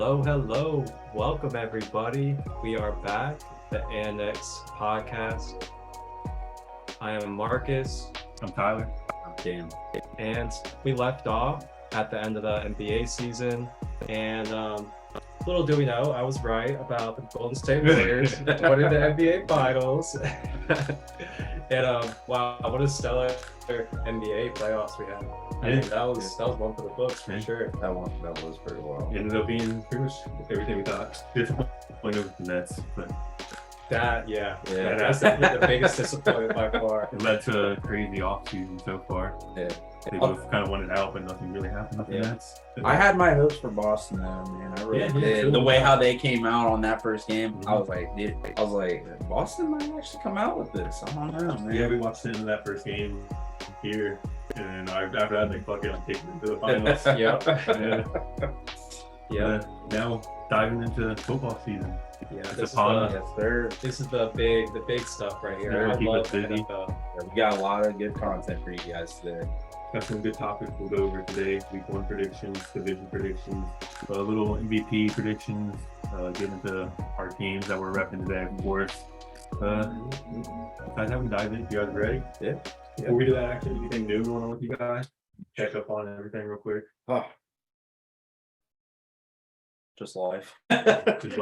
Hello, hello. Welcome, everybody. We are back, the Annex Podcast. I am Marcus. I'm Tyler. I'm Dan. And we left off at the end of the NBA season. And little do we know, I was right about the Golden State Warriors winning the NBA Finals. And wow, what a stellar NBA playoffs we had. I mean, that was one for the books for sure. That was pretty well. It ended up being pretty much everything we thought. Disappointed with the Nets, but That's definitely the biggest disappointment by far. it led to a crazy offseason so far. Yeah. They both kind of wanted out, but nothing really happened with the Nets. I had my hopes for Boston though, man. I really did. Too. The way how they came out on that first game, I was like, Boston might actually come out with this. I don't know, man. Yeah, we watched the end of that first game here, and then after that, they fucking taken it to the finals. Yeah. Now diving into football season. Yeah, It's upon us. Yes, sir. this is the big stuff right here. Yeah, I keep love us busy. NFL. We got a lot of good content for you guys today. Got some good topics we'll go over today. Week 1 predictions, division predictions, a little MVP predictions, get into our teams that we're repping today, of course. Besides that, we dive in. You guys ready? Yeah. Before we do that, actually, anything new going on with you guys? Check up on everything real quick. Oh. Just life.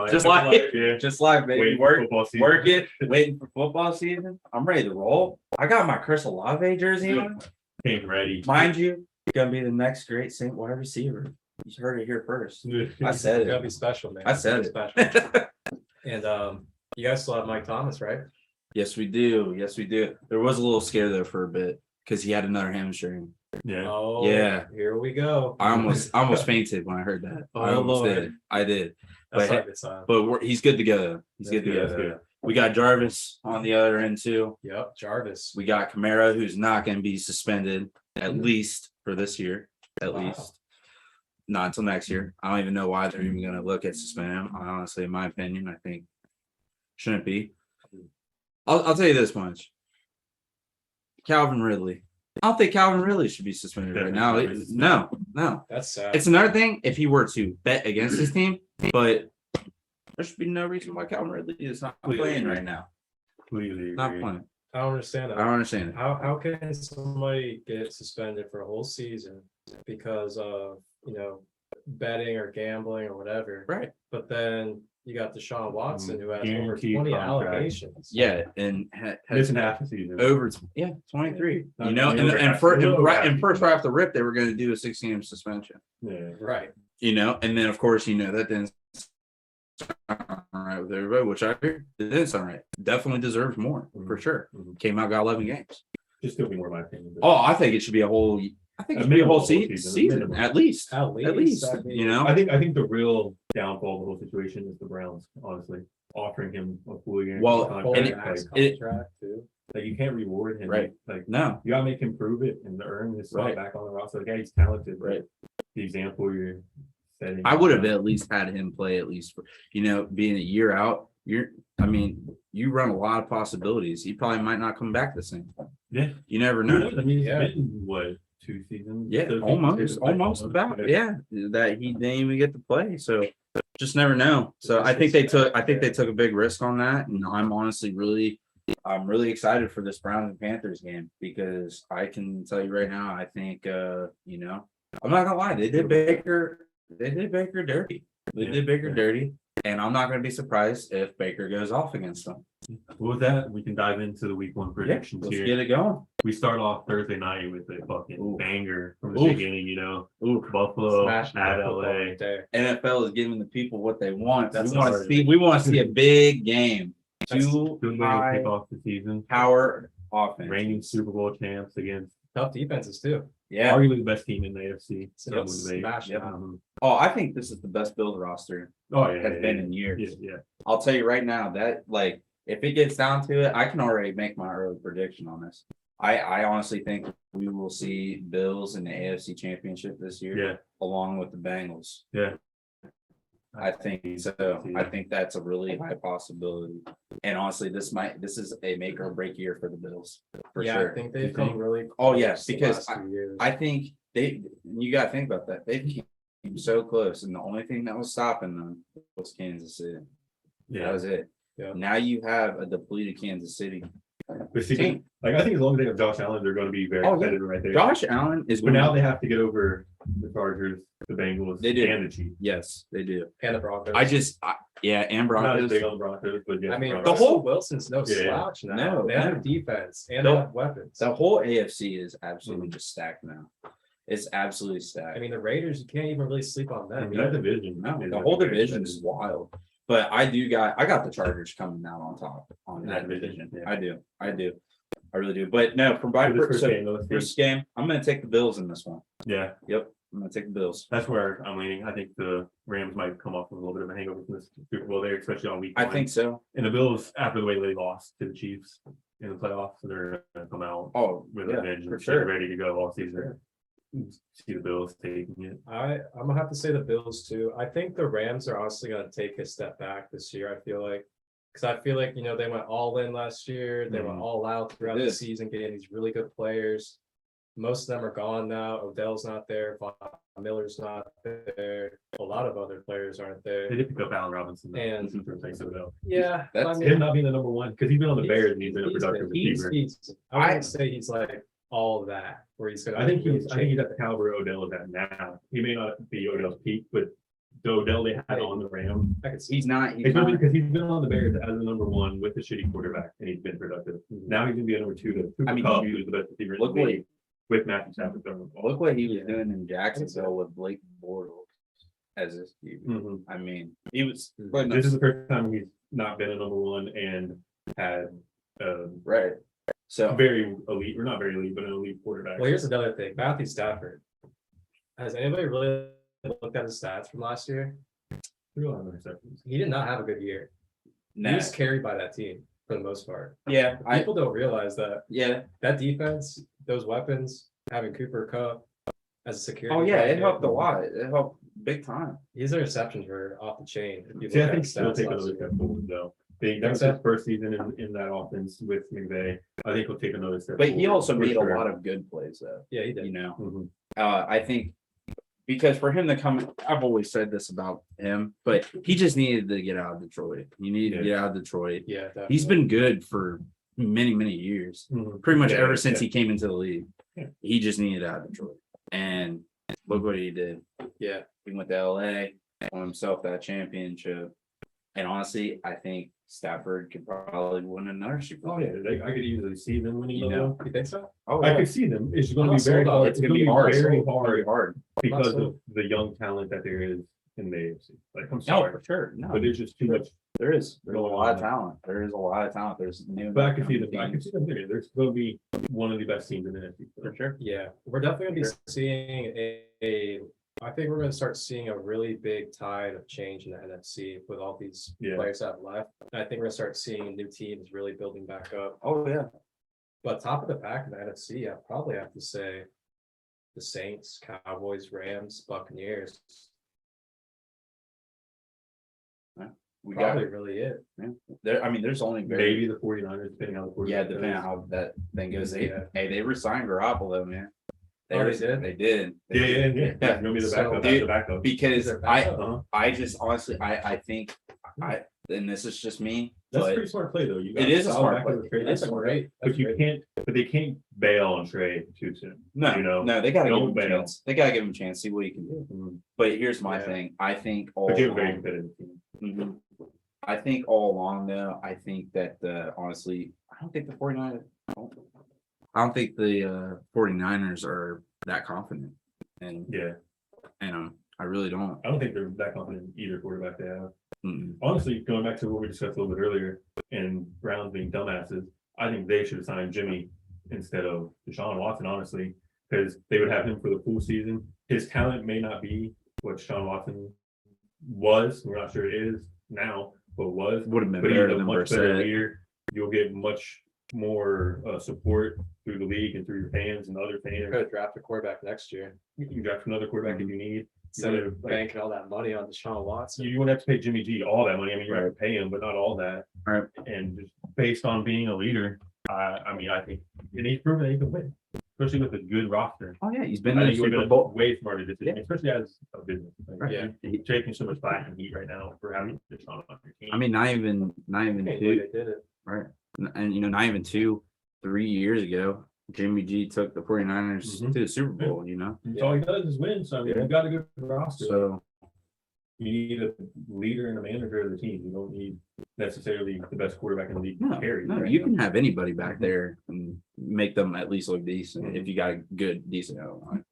Just life. Yeah. Just life, baby. Waiting for football season. Work it. Waiting for football season. I'm ready to roll. I got my Chris Olave jersey on. Came ready. Mind you, gonna be the next great Saint wide receiver. You heard it here first. I said It's it. gotta be special, man. I said It's it. gotta be special. And you guys still have Mike Thomas, right? Yes, we do. Yes, we do. There was a little scare there for a bit because he had another hamstring. Yeah. Oh Yeah. Here we go. I almost fainted when I heard that. Oh, I almost Lord. did. I did. That's but- not a good sign. But he's good to go. He's good to That's go. good. We got Jarvis on the other end too. Yep, Jarvis. We got Kamara, who's not going to be suspended at least for this year. At Wow. least. Not until next year. I don't even know why they're even going to look at suspending him. Honestly, in my opinion, I think shouldn't be. I'll tell you this much. Calvin Ridley. I don't think Calvin Ridley should be suspended right now. No. That's sad. It's another thing if he were to bet against his team, but there should be no reason why Calvin Ridley is not playing right now. Completely Not agree. playing. I don't understand I that. don't understand it. How can somebody get suspended for a whole season because of, betting or gambling or whatever? Right. But then you got Deshaun Watson who has over Guaranteed 20 contract. allegations. Yeah, and has Missing half the season. over 23. Not You know, even over and half. first Over half. right off the rip, they were going to do a 6-game suspension. Yeah. Right. And then of course, that didn't sound right with everybody, which I agree. It didn't sound right. Definitely deserves more for sure. Mhm. Came out, got 11 games. Just still be more my opinion. but- Oh, I think it should be a whole. I think it should be a whole season minimum. at least. At least. At least, I mean, I think the real downfall of the whole situation is the Browns, honestly, offering him a full year Well, full and contract. max it- contract too. Like you can't reward him. Right. Like No, you gotta make him prove it and earn his spot Right. back on the roster. The guy's talented, but Right. the example you're setting. I would have at least had him play at least for, being a year out. You run a lot of possibilities. He probably might not come back the same. Yeah. You never know. I mean, Yeah. it's been what, 2 seasons? Yeah, So almost about. Yeah, that he didn't even get to play. So just never know. So I think they took a big risk on that, and I'm really excited for this Browns and Panthers game because I can tell you right now, I think I'm not gonna lie, they did Baker dirty. They did Baker dirty, and I'm not gonna be surprised if Baker goes off against them. With that, we can dive into the week 1 predictions Let's here. get it going. We start off Thursday night with a fucking Ooh. banger from the Oof. beginning, Ooh, Buffalo Smashing at football LA. right there. NFL is giving the people what they want. That's We want to hard. see. We want to see a big game. That's Two Good way to high kick off the season. power offense. Reigning Super Bowl champs against Tough defenses too. Yeah. arguably the best team in the AFC. So No it's debate. smash Yep. them. Oh, I think this is the best build roster Oh yeah, has been in years. Yeah. I'll tell you right now that if it gets down to it, I can already make my early prediction on this. I honestly think we will see Bills in the AFC Championship this year, Yeah. along with the Bengals. Yeah. I think so. I think that's a really high possibility. And honestly, this is a make or break year for the Bills for Yeah, sure. I think they've You come think? really Oh, close yes, the because last few years. I think you got to think about that. They came so close, and the only thing that was stopping them was Kansas City. That was it. Yeah. Now you have a depleted Kansas City. But see, like I think as long as they have Josh Allen, they're going to be very competitive right there. Josh Allen is. But now they have to get over the Chargers, the Bengals, and the Chiefs. Yes, they do. And the Broncos. And Not as Broncos. big on the Broncos, but yeah. I mean, Broncos. Russell Wilson's no slouch now. No, they have no. a defense and they have weapons. The whole AFC is absolutely just stacked now. It's absolutely stacked. I mean, the Raiders, you can't even really sleep on I them. mean, that division. No, is the whole very division is wild. But I got the Chargers coming out on top on that division. Yeah. I do. I really do. But no, from my first game, I'm going to take the Bills in this one. Yeah. Yep. I'm going to take the Bills. That's where I'm leaning. I think the Rams might come off with a little bit of a hangover from this Super Bowl there, especially on week I one. think so. And the Bills, after the way they lost to the Chiefs in the playoffs, so they're going to come out with a vengeance, for sure. ready to go all season. See the Bills taking it. I'm gonna have to say the Bills too. I think the Rams are honestly gonna take a step back this year. I feel like, because I feel like they went all in last year. They went all out throughout the season, getting these really good players. Most of them are gone now. Odell's not there. Von Miller's not there. A lot of other players aren't there. They did pick up Allen Robinson. And yeah, that's him not being the number one because he's been on the Bears and he's been a productive receiver. I wouldn't say he's like all of that where he's gonna. I think he's at the caliber Odell is at now. He may not be Odell's peak, but the Odell they had on the Rams, he's not. because he's been on the Bears as the number one with the shitty quarterback and he's been productive. Now he's gonna be a number two to Cooper Kupp, who's the best receiver in the league with Matthew Stafford throwing the ball. Look what he was doing in Jacksonville with Blake Bortles as his QB. I mean, he was. This is the first time he's not been a number one and had right. So very elite, or not very elite, but an elite quarterback. Well, here's another thing. Matthew Stafford. Has anybody really looked at his stats from last year? He did not have a good year. He was carried by that team for the most part. Yeah. People don't realize that. Yeah. That defense, those weapons, having Cooper Kupp as a security. Oh yeah, it helped a lot. It helped big time. His interceptions were off the chain. I think he'll take another step forward though. That was his first season in that offense with McVay. I think he'll take another step. But he also made a lot of good plays though. Yeah, he did. I think because for him to come, I've always said this about him, but he just needed to get out of Detroit. He needed to get out of Detroit. Yeah, definitely. He's been good for many years, pretty much ever since he came into the league. Yeah. He just needed out of Detroit, and look what he did. Yeah, he went to LA, won himself that championship, and honestly, I think Stafford could probably win another Super Bowl. Oh yeah, I could easily see them winning. You think so? Oh, I could see them. It's going to be very hard. It's going to be hard. Very hard. Hard because of the young talent that there is in the AFC. Like I'm sorry, for sure. No, but there's just too much. There's a lot of talent. There is a lot of talent. There's new. But I can see them. I can see them there. There's going to be one of the best teams in the NFC for sure. Yeah, we're definitely going to be seeing I think we're going to start seeing a really big tide of change in the NFC with all these players that have left. And I think we're going to start seeing new teams really building back up. Oh yeah. But top of the pack in the NFC, I probably have to say the Saints, Cowboys, Rams, Buccaneers. We probably got really it. Yeah. There's only maybe the 49ers, depending on the quarterback. Yeah, depending on how that thing goes. They resigned Garoppolo, man. They did. They did. Yeah. Gonna be the backup. Because I just honestly, I think and this is just me. That's a pretty smart play though. It is a smart play. It's great. But they can't bail on Trey too soon. No, they gotta give him a chance. They gotta give him a chance, see what he can do. But here's my thing. I think but you have a very competitive team. I think all along though, I think that honestly, I don't think the 49ers I don't think the 49ers are that confident. And I really don't. I don't think they're that confident in either quarterback they have. Mm-mm. Honestly, going back to what we discussed a little bit earlier, and Browns being dumbasses, I think they should have signed Jimmy instead of Deshaun Watson, honestly, because they would have him for the full season. His talent may not be what Deshaun Watson was. We're not sure it is now, but would have been better than much better leader. You'll get much more support through the league and through your fans and other fans. You're going to draft a quarterback next year. You can draft another quarterback if you need. Instead of banking all that money on Deshaun Watson. You wouldn't have to pay Jimmy G all that money. I mean, you're going to pay him, but not all that. Right. And just based on being a leader, I think he's proven that he can win. especially with a good roster. Oh yeah, he's been I in the think it would Super have Bowl. been way smarter decision, Yeah. especially as a business. Like, Yeah. he's taking so much slack and heat right now for having Deshaun on your team. I mean, not even Hey, two, they did it. right? And not even 3 years ago, Jimmy G took the 49ers Mhm. to the Super Bowl. That's all he does is win. So I mean, Yeah. you got a good roster. So You need a leader and a manager of the team. You don't need necessarily the best quarterback in the league to carry. no, right you now. can have anybody back there and make them at least look decent Mhm. if you got a good, decent line.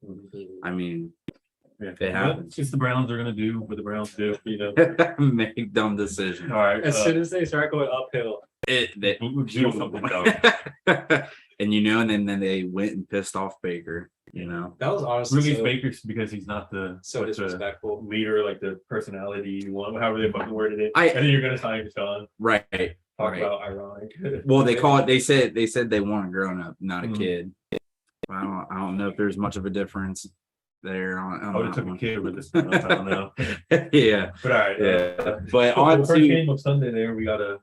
I mean, Yeah. it But happens. It's the Browns are gonna do what the Browns do. Make dumb decisions. All right. As soon as they start going uphill, They do something dumb. and and then they went and pissed off Baker. that was honestly Release so, Baker because he's not the so what's the disrespectful. leader, like the personality you want, however they fucking worded it. I- and then you're gonna sign Deshaun. Right. Talk Right. about ironic. Well, they call it. They said they want a grown up, not a Mhm. kid. I don't know if there's much of a difference there. I would have took a kid with this. I don't know. Yeah, But all right. yeah. But So on the first to game of Sunday there, we got a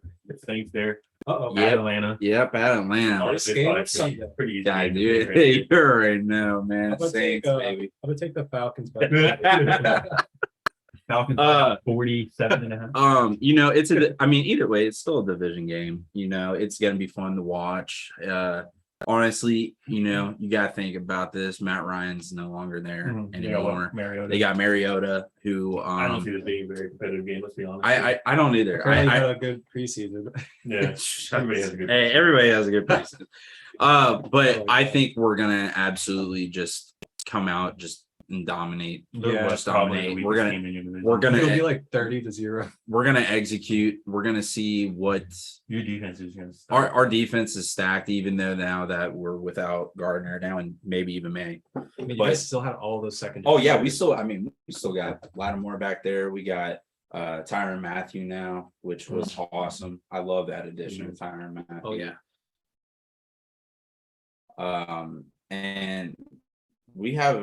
Saints there. Uh-oh. Yeah. At Atlanta. yep at Atlanta. First game of Sunday. Pretty easy. Yeah, game. dude, you already know, man. I'm gonna Saints, take, baby. I'm gonna take the Falcons back. Falcons Uh, 47.5. It's I mean, either way, it's still a division game. It's gonna be fun to watch. Honestly, you gotta think about this. Matt Ryan's no longer there anymore. Mariota. They got Mariota, who I don't see this being a very competitive game. Let's be honest. I don't either. Apparently had a good preseason. Yeah, everybody has a good. Hey, everybody has a good preseason. But Oh, I think we're gonna absolutely just come out and dominate. Yeah, Just dominate. We're gonna It'll be like 30-0. we're gonna execute. We're gonna see what Your defense is going to our defense is stacked, even though now that we're without Gardner now and maybe even May. I mean, you But- guys still have all those second. Oh yeah, we still got Lattimore back there. We got Tyrann Mathieu now, which was awesome. I love that addition of Tyrann Mathieu. Oh yeah. And we have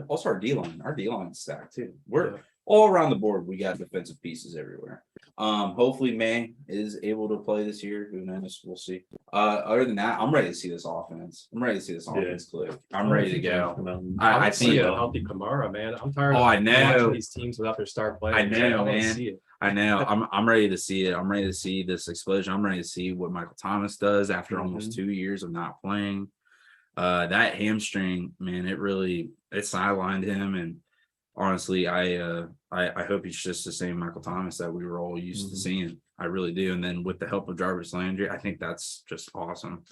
also our D-line. Our D-line is stacked too. We're Yeah. all around the board. We got defensive pieces everywhere. Hopefully May is able to play this year. Who knows? We'll see. Other than that, I'm ready to see this offense. I'm ready to see this offense click. I'm ready to go. I see think a healthy Kamara, man. I'm tired. Oh, of I know. watching these teams without their star players. I know, wanna man. see it. I know. I'm ready to see it. I'm ready to see this explosion. I'm ready to see what Michael Thomas does after almost 2 years of not playing. That hamstring, man, it sidelined him. And honestly, I hope he's just the same Michael Thomas that we were all used to seeing. I really do. And then with the help of Jarvis Landry, I think that's just awesome.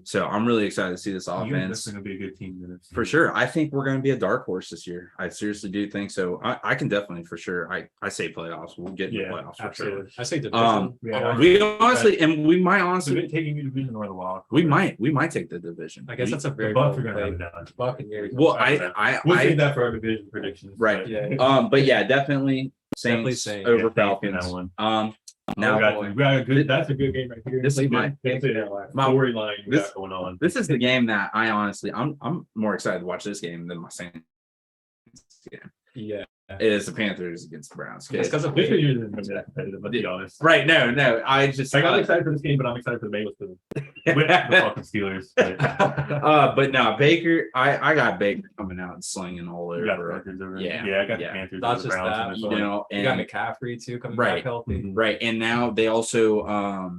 So I'm really excited to see this offense. That's going to be a good team. For sure. I think we're going to be a dark horse this year. I seriously do think so. I can definitely, for sure. I say playoffs. We'll get in the playoffs for sure. Absolutely. I say division. Yeah. We honestly, and we might So honestly, taking you division or the wild. we might take the division. I guess that's a The very Bucks bold are going to have play. it down. Buccaneers. Well, We'll I save that for our division predictions. Right. Yeah. But yeah, definitely Definitely Saints Saints. over Yeah, Falcons. that one. Now we got a good. That's a good game right here. This is my storyline we this- got going on. this is the game that I honestly I'm more excited to watch this game than my Saints game. Yeah. It is the Panthers against the Browns. It's because of This year isn't gonna be that competitive. Let's be honest. Right? No. I just Like, I'm excited for this game, but I'm excited for the Bengals to win the fucking Steelers. But but no, Baker. I got Baker coming out and slinging all we got the over. Panthers over. Yeah, I got yeah. the Panthers. Not over the just Browns that, in this You one. know, You got and McCaffrey too coming Right. back healthy. right, and now they also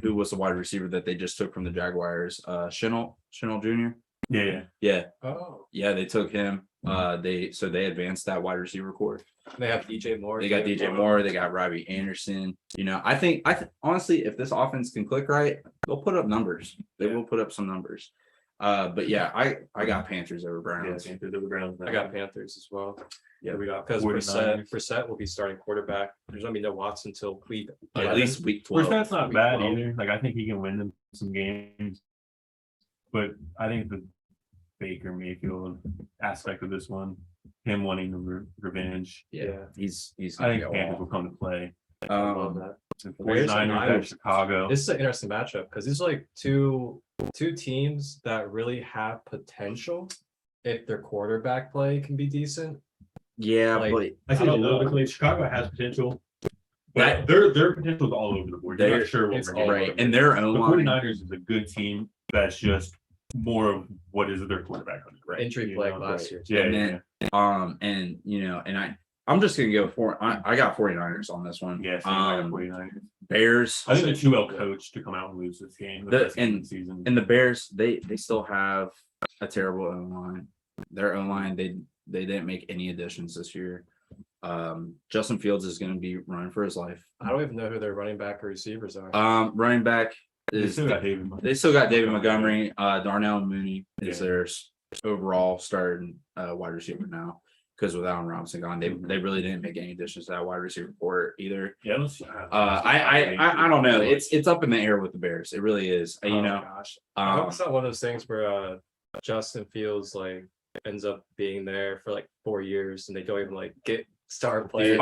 who was the wide receiver that they just took from the Jaguars? Chenal Jr. Yeah. Oh. Yeah, they took him. They advanced that wide receiver core. They have DJ Moore. They got DJ Moore. They got Robbie Anderson. I think honestly, if this offense can click right, they'll put up numbers. They will put up some numbers. But yeah, I got Panthers over Yeah, Browns. Panthers over Browns. I got Panthers as well. Yeah, we got Because 49ers. Brissett will be starting quarterback. There's gonna be no Watson until week At 11. least week 12. Brissett's not Week bad 12. either. Like, I think he can win them some games, but I think the Baker Mayfield aspect of this one, him wanting the revenge, Yeah, he's I gonna think go Panthers off. will come to play. I love that. The Where's the 49ers at Niners? Chicago. This is an interesting matchup because these are like two teams that really have potential if their quarterback play can be decent. Yeah, Like, but I think a don't little know. bit. Chicago has potential, That- but their potential is all over the board. You're They're- not sure what it's we're all getting. right, and their The own line. 49ers is a good team that's just more of what is their quarterback on it, right? Injury plague last year. Yeah, And then, and you know, and I'm just gonna go for I got 49ers on this one. yeah. Same, I got 49ers. Bears. I think they're too well coached to come out and lose this game. Season. And the Bears, they still have a terrible O-line. Their O-line, they didn't make any additions this year. Justin Fields is going to be running for his life. I don't even know who their running back or receivers are. Running back is they still got David Montgomery. Darnell Mooney is their overall starting wide receiver now. Because with Allen Robinson gone, they really didn't make any additions to that wide receiver core either. Yeah, I don't know. It's up in the air with the Bears. It really is. You know, gosh. I hope it's not one of those things where Justin Fields like ends up being there for like 4 years and they don't even like get star players.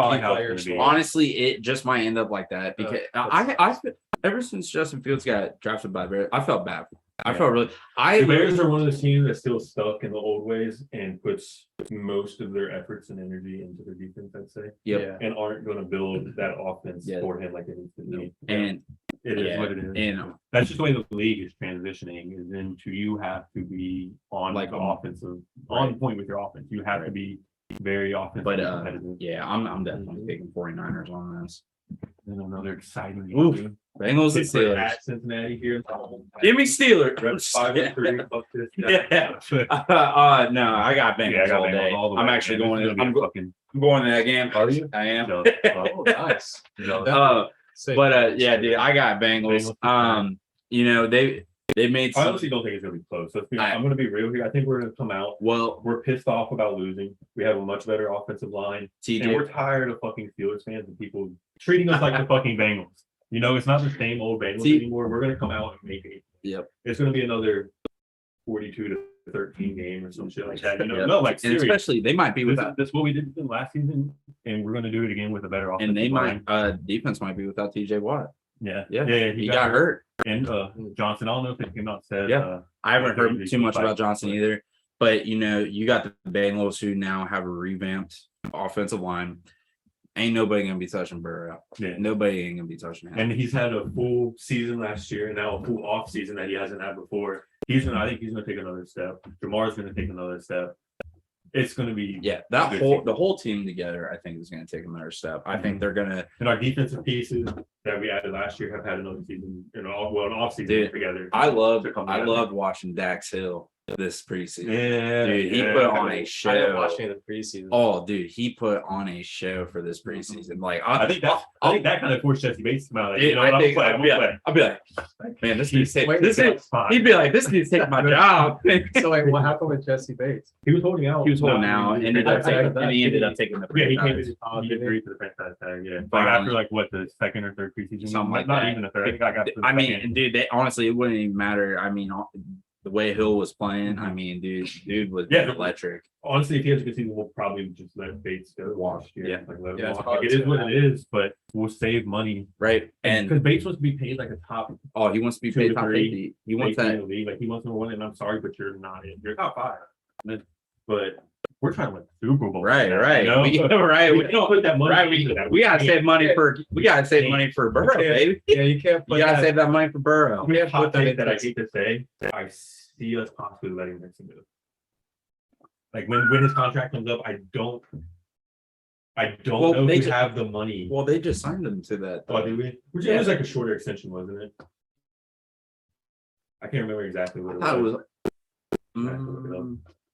Honestly, it just might end up like that because I ever since Justin Fields got drafted by the Bears, I felt bad. I felt really. The Bears are one of those teams that's still stuck in the old ways and puts most of their efforts and energy into their defense, I'd say. Yeah. And aren't going to build that offense for him like it needs to be. And it is what it is. And that's just the way the league is transitioning. Is into you have to be on like the offensive on point with your offense. You have to be very offensive. But yeah, I'm definitely taking 49ers on this. And another exciting game. Bengals and Steelers at Cincinnati here. Give me Steelers. 5-3. No, I got Bengals all day. I'm actually going in. I'm going to that game. Are you? I am. Oh, nice. But yeah, dude, I got Bengals. You know, they made. I honestly don't think it's gonna be close. I'm gonna be real here. I think we're gonna come out. Well, we're pissed off about losing. We have a much better offensive line, and we're tired of fucking Steelers fans and people treating us like the fucking Bengals. You know, it's not the same old Bengals anymore. We're gonna come out and make it. Yep. It's gonna be another 42-13 game or some shit like that. You know, no, like and especially they might be without. That's what we did last season, and we're gonna do it again with a better offensive. And they line. might defense might be without TJ Watt. Yeah. He got hurt. And Johnson, I don't know if it came out said. I haven't heard too much about Johnson either. But you know, you got the Bengals who now have a revamped offensive line. Ain't nobody gonna be touching Burrow. Yeah. Nobody ain't gonna be touching him. And he's had a full season last year, and now a full off season that he hasn't had before. I think he's gonna take another step. Jamar's gonna take another step. It's gonna be the whole team together. I think is gonna take another step. I think they're gonna. And our defensive pieces that we added last year have had another season, an off season together. I loved watching Dax Hill this preseason. Yeah, dude, he put on a show. I watching the preseason. Oh, dude, he put on a show for this preseason. Like, I think that kind of forced Jesse Bates to come out. Like, dude, I'll be like, man, this dude's taking. He'd be like, this dude's taking my job. So wait, what happened with Jesse Bates? He was holding out. And he ended up taking the. Yeah, he agreed to the franchise tag. Yeah, like after the second or third preseason, something like not that. even the third. I mean, dude, honestly, it wouldn't even matter. I mean, the way Hill was playing, I mean, dude was electric. Honestly, if he has a good season, we'll probably just let Bates go last year. Yeah, let him walk. Like, it is what it is, but we'll save money, right? And because Bates wants to be paid like a top. Oh, he wants to be paid top 50. He wants that in the league. Like he wants number one, and I'm sorry, but you're not it. You're top 5. But we're trying to win the Super Bowl. Right. You know? We don't put that money. Right. We gotta save money for Burrow, baby. Yeah, you can't. You gotta save that money for Burrow. We have put that I hate to say. I see us possibly letting Nixon go. Like when his contract comes up, I don't know if we have the money. Well, they just signed him to that. Oh, did we? Which it was like a shorter extension, wasn't it? I can't remember exactly what it was.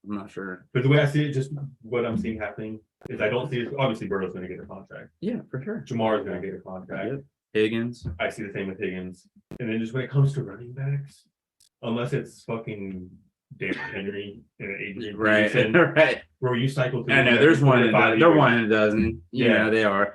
I'm not sure. But the way I see it, just what I'm seeing happening is I don't see it. Obviously, Burrow's going to get a contract. Yeah, for sure. Jamar's going to get a contract. Yep. Higgins. I see the same with Higgins. And then just when it comes to running backs, unless it's fucking Derrick Henry and Adrian Peterson, right. Where you cycle through. I know there's one. They're one in a dozen. Yeah, they are.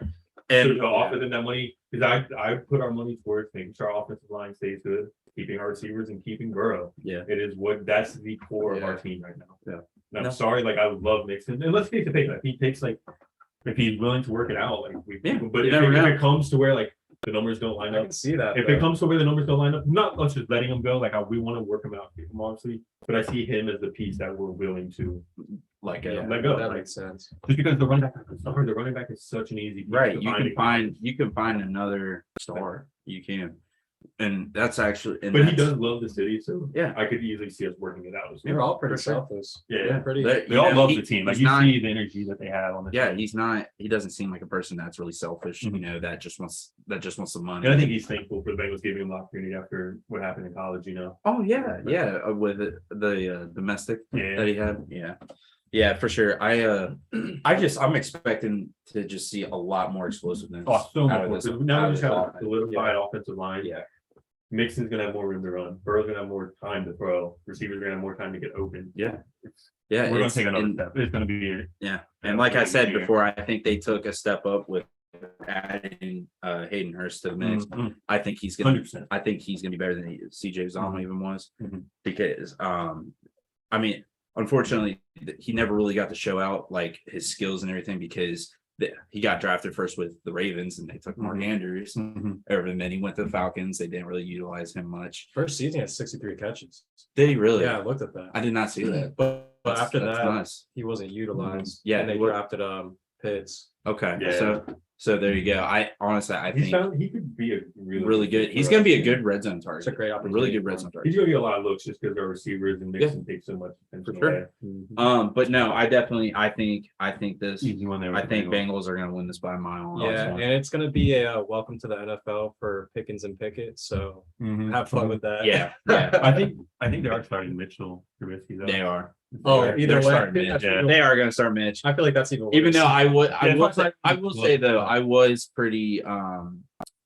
And to offer them that money, because I put our money towards making sure our offensive line stays good, keeping our receivers and keeping Burrow. Yeah, it is that's the core of our team right now. Yeah, and I'm sorry, like I would love Nixon, and let's face it, if he takes if he's willing to work it out, but if it comes to where the numbers don't line up. I can see that. If it comes to where the numbers don't line up, not us just letting him go. We want to work him out, keep him obviously, but I see him as the piece that we're willing to let go. That makes sense. Just because the running back is such an easy piece right. You can find another star. You can. And that's actually, and But he that's- does love the city, so Yeah. I could easily see us working it out. They're all pretty For sure. selfish. Yeah. They're pretty. They all love the team. Like he's you not- see the energy that they have on the Yeah, team. he doesn't seem like a person that's really selfish, Mhm. you know, that just wants the money. And I think he's thankful for the Bengals giving him the opportunity after what happened in college, you know. Oh yeah, yeah, with the domestic Yeah. that he had. Yeah, for sure. I'm expecting to just see a lot more explosiveness. Oh, so out much of more. this- Now out we of just this have a offense. solidified offensive line. Yeah. Mixon's gonna have more room to run. Burrow's gonna have more time to throw. Receivers are gonna have more time to get open. Yeah. It's- Yeah, We're gonna it's- take another and- step. It's gonna be Yeah, and like I said Yeah. before, I think they took a step up with adding Hayden Hurst to the mix. I think he's gonna 100%. I think he's gonna be better than CJ Uzomah even was, Mhm. because I mean, unfortunately, he never really got to show out like his skills and everything because he got drafted first with the Ravens and they took Mark Mhm. Andrews. Mhm. And then he went to the Falcons. They didn't really utilize him much. First season, he had 63 catches. Did he really? Yeah, I looked at that. I did not see that. But after That's that, nice. he wasn't utilized. Yeah, and they he wa- drafted Pitts. Okay, Yeah. so there you go. I honestly, I He's think found he could be a really good. He's gonna be a good red zone target. It's a great A opportunity. really good red zone target. He's gonna get a lot of looks just because our receivers and Mixon take so much attention For sure. away. But no, I think this. Easy one there. I with think Bengals. Bengals are gonna win this by a mile. on this Yeah, one. and it's going to be a welcome to the NFL for Pickens and Pickett. So Mhm. have fun with that. Yeah, yeah, I think they are starting Mitchell Trubisky though. they are. Oh, They're- either they're way. starting Mitch, That's yeah. real- They are gonna start Mitch. I feel like that's even worse. Even though I Yeah, will it's like- say though, I was pretty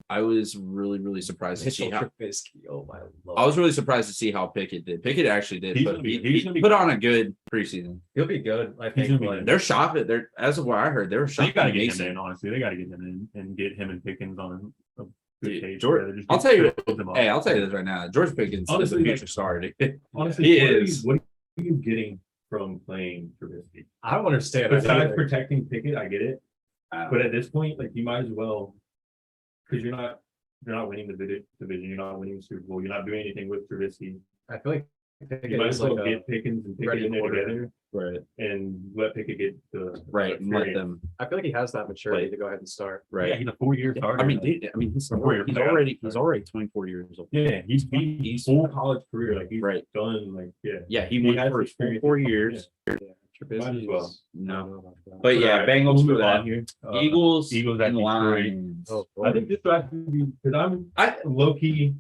I was really surprised to see Mitchell how Trubisky. Oh my lord. I was really surprised to see how Pickett did. Pickett actually did, He's but gonna be- he he's gonna be- put on a good preseason. He'll be good. I He's think. gonna be but- good. They're shopping. They're as of what I heard, they were They shopping gotta get him Mason. in, honestly. They gotta get him in and get him and Pickens on a good Dude, page. George- together. Just I'll get tell you- both of them off. Hey, I'll tell you this right now. George Pickens Honestly, is a like- future star. Dude. Honestly, He what is. What are you getting from playing Trubisky? I don't understand. that Besides either. protecting Pickett, I get it. Uh, But at this point, like you might as well, because you're not winning the division, you're not winning the Super Bowl, you're not doing anything with Trubisky. I feel like You Pickett might is as well like a, get Pickens and Pickett ready in there quarterback. together right, and let Pickett get the right, and let experience. them I feel like he has that maturity to go ahead and start. right. Yeah, he's a 4-year starter. I mean, he's Four-year player. already 24 years old. yeah, he's full college career, like he's Right. done, like Yeah, he He went has for experience. 4 years. Trubisky Might as well. is- No. I don't know about that. But yeah, Alright, Bengals we'll for move that. on here. Eagles, Eagles at and Detroit. Lions. Oh, I think this will actually be because I'm I low key.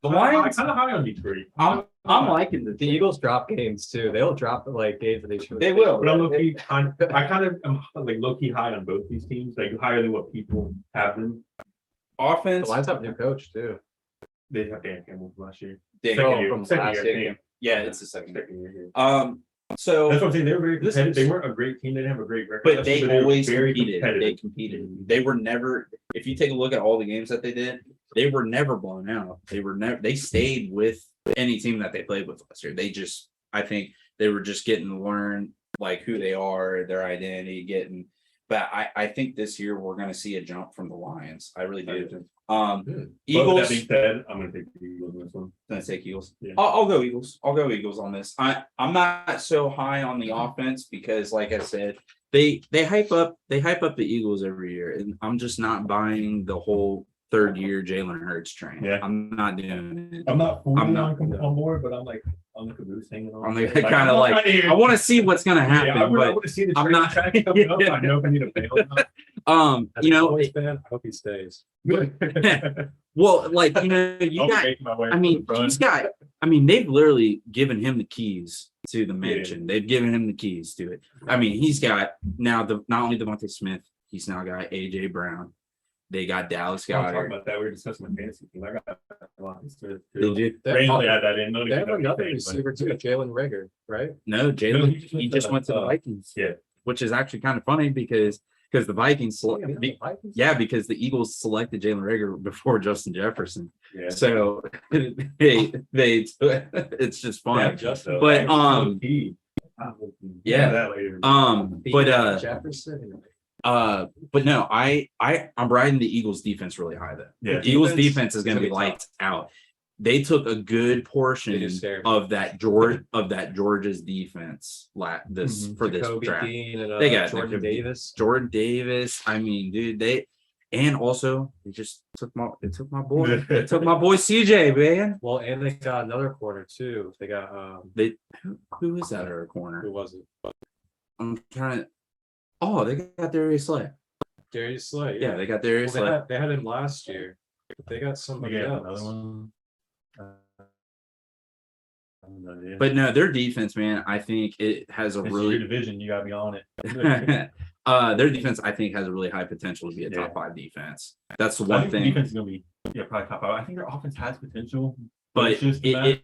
the Lions. kind of high on Detroit. I'm liking The Eagles drop games too. They'll drop like games that they should. They will. But I'm low key. I kind of am like low key high on both these teams, like higher than what people have them. The Offense. Lions have a new coach too. They have Dan Campbell from last year. Dan Second Oh, year, from second last year, year. Dan. Yeah, it's the second. Second year here. So That's what I'm saying. They were very This competitive. is- They weren't a great team. They didn't have a great record. but That's they were always very competed. They competitive. competed. They were never. If you take a look at all the games that they did, they were never blown out. They were never. They stayed with any team that they played with last year. They just. I think they were just getting to learn like who they are, their identity, getting. But I think this year we're going to see a jump from the Lions. I really do. But with Eagles. that being said, I'm gonna take the Eagles in this one. Gonna take Eagles. Yeah. I'll go Eagles. I'll go Eagles on this. I'm not so high on the offense because, like I said, they hype up the Eagles every year, and I'm just not buying the whole third year Jalen Hurts train. Yeah. I'm not doing it. I'm not fully I'm not- on board, but I'm like on the caboose hanging on. I'm like, Like, kind of I'm like not here. I want to see what's gonna happen, Yeah, I but want to see the I'm train not- track coming up. I know if I need to bail. or not. As you a know, Cowboys fan, I hope he stays. well, like you know, you I'll got. make my way I to mean, the front. he's got. I mean, they've literally given him the keys to the mansion. They've given him the keys to it. I mean, he's got now not only Devontae Smith, he's now got AJ Brown. They got Dallas I was talking Goddard. about that. We were discussing my fantasy team. I got Devontae Smith, They too. do. Randomly add that in. They have another receiver too, Jalen Rager, right? No, No, Jalen. he just He went just to, went to the Vikings. yeah. which is actually kind of funny because the Vikings. Yeah, because the Eagles selected Jalen Rager before Justin Jefferson. Yeah. So they it's just fun. But, yeah. That later. Jefferson. But no, I'm riding the Eagles defense really high though. Yeah. The Eagles Defense defense is going to is be gonna be lights out. They took a good portion They just scared. of that Georgia's defense for this Jacoby draft. Dean and They got Jordan Jacoby- Davis. Jordan Davis. I mean, dude, And also, they took my boy CJ, man. Well, and they got another corner too. They got Who is that other who corner? was it? I'm trying to. Oh, they got Darius Slay. Darius Slay. Yeah, they got Darius Well, Slay. they had him last year. But they got somebody else. Another one. But no, their defense, man, I think it has a It's really your division. You gotta be on it. their defense, I think, has a really high potential to be a top 5 defense. That's the I one think the thing. defense is gonna be probably top 5. I think their offense has potential, But it's just it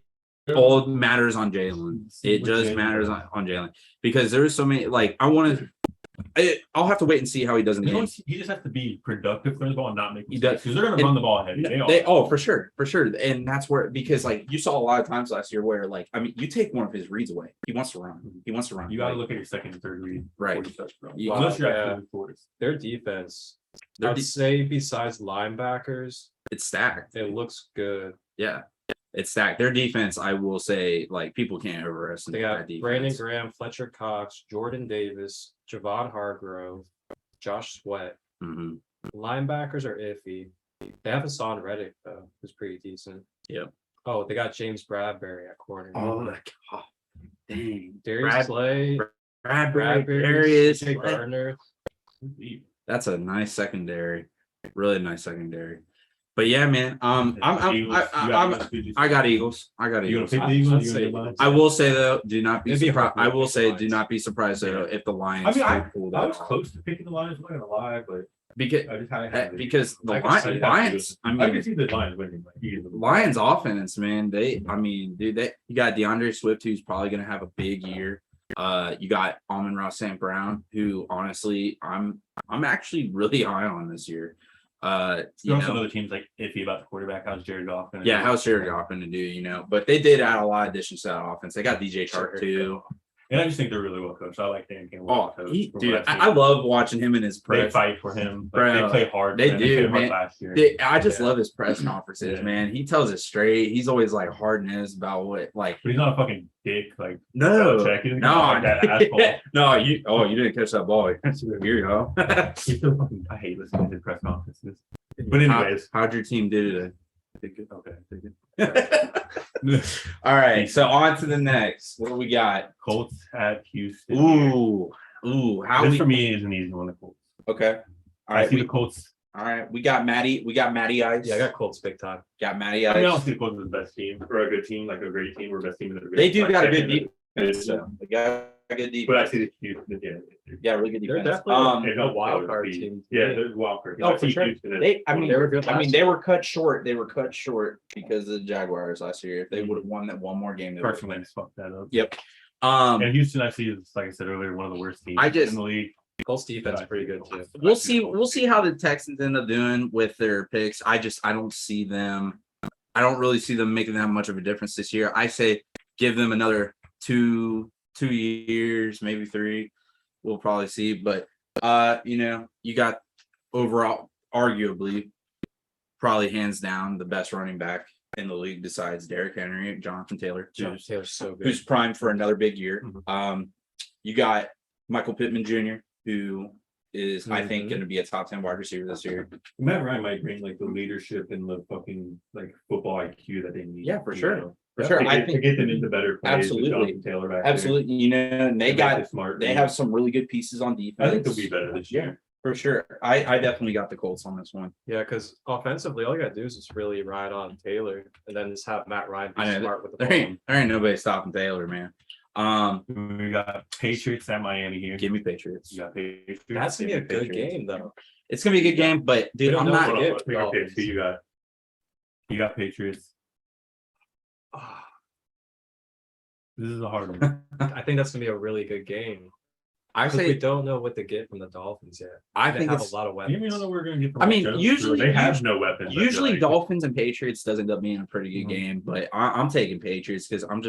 all matters on Jalen. It With just Jalen. matters on Jalen because there's so many. Like I'll have to wait and see how he does in the game. He just has to be productive for the ball and not make He does. mistakes because they're gonna run the ball heavy. For sure, and that's where because like you saw a lot of times last year where like I mean you take one of his reads away, he wants to run. You gotta look at your second and third read, right? Unless you're actually forced. Their defense, I'd say besides linebackers, it's stacked. it looks good. Yeah, it's stacked. Their defense, I will say, like people can't overestimate They got that defense. Brandon Graham, Fletcher Cox, Jordan Davis, Javon Hargrove, Josh Sweat. Mm-hmm. Linebackers are iffy. They have Hassan Reddick though, who's pretty decent. Yep. Oh, they got James Bradbury at corner. Oh my god, dang! Darius Slay, Bradbury, Darius, CJ Gardner. That's a nice secondary, really nice secondary. But yeah, man. I got Eagles. I got You Eagles. gonna pick the Eagles? I will say though, do not be It'd be surprised. hard I will to say, pick the do Lions. not be surprised though if the Lions. I mean, I pull I that was off. close to picking the Lions. I'm not gonna lie, but because I just had because the I can see that Lions. I I can mean, see the Lions winning. Like, easily. Lions offense, man. I mean, dude, you got DeAndre Swift, who's probably gonna have a big year. You got Amon-Ra St. Brown, who honestly, I'm actually really high on this year. You also know the team's like iffy about the quarterback. How's Jared Goff? Yeah, how's Jared Goff going to do? But they did add a lot of additions to that offense. They got DJ Chark too. And I just think they're really well coached. I like Dan Campbell. Dude, I love watching him in his press. They fight for him. Bro, they play hard. They do, man. Last year. I just love his press conferences, man. He tells it straight. He's always like hard nosed about what, like. But he's not a fucking dick. Like no, like that asshole. No, you didn't catch that ball. Here you go. He's so fucking. I hate listening to his press conferences. But anyways, how'd your team do today? Okay. All right, so on to the next. What do we got? Colts at Houston. Ooh. This for me is an easy one. The Colts. Okay. All I right. see the Colts. All right. We got Matty Ice. Yeah, I got Colts big time. Got Matty I Ice. mean, I don't see the Colts as the best team or a good team, like a great team or best team in the division. They do Like, got a good second defense. So they got a good defense. But I see the Houston. Yeah, really good They're defense. definitely no wild card team. Yeah, they're wild card. Oh, I for see sure. Houston as- They were good. They were cut short. They were cut short because of the Jaguars last year. If they would have won that one more game, they would Carson Wentz fucked that up. Yep. And Houston, I see is, like I said earlier, one of the worst teams in the league. Colts defense is pretty good too. We'll see how the Texans end up doing with their picks. I don't see them. I don't really see them making that much of a difference this year. I say give them another two years, maybe 3. We'll probably see. But you got overall, arguably, probably hands down the best running back in the league besides Derrick Henry, Jonathan Taylor, Taylor's so good. who's primed for another big year. Mm-hmm. You got Michael Pittman Jr., who is, I think, going to be a top 10 wide receiver this year. Matt Ryan might bring like the leadership and the fucking like football IQ that they need. Yeah, for sure. Know, For sure. to get them into better plays. Absolutely. Jonathan Taylor back Absolutely. And they smart. they have some really good pieces on defense. I think they'll be better this year. Yeah, for sure. I definitely got the Colts on this one. Yeah, because offensively, all you gotta do is just really ride on Taylor, and then just have Matt Ryan be smart with the ball. There ain't nobody stopping Taylor, man. We got Patriots at Miami here. Give me Patriots. You got Patriots. That's gonna be a good Patriots. game, though. It's gonna be a good game, but dude, I'm not. Hold on, pick our picks. Who you got? You got Patriots. This is a hard one. I think that's gonna be a really good game. I We say don't know what to get from the Dolphins yet. I They think have it's a lot of You weapons. don't know what we're gonna get from I mean, Jones. usually- they have no weapons. I feel usually like. Dolphins and Patriots does end up being a pretty good game, but I'm taking Patriots because I'm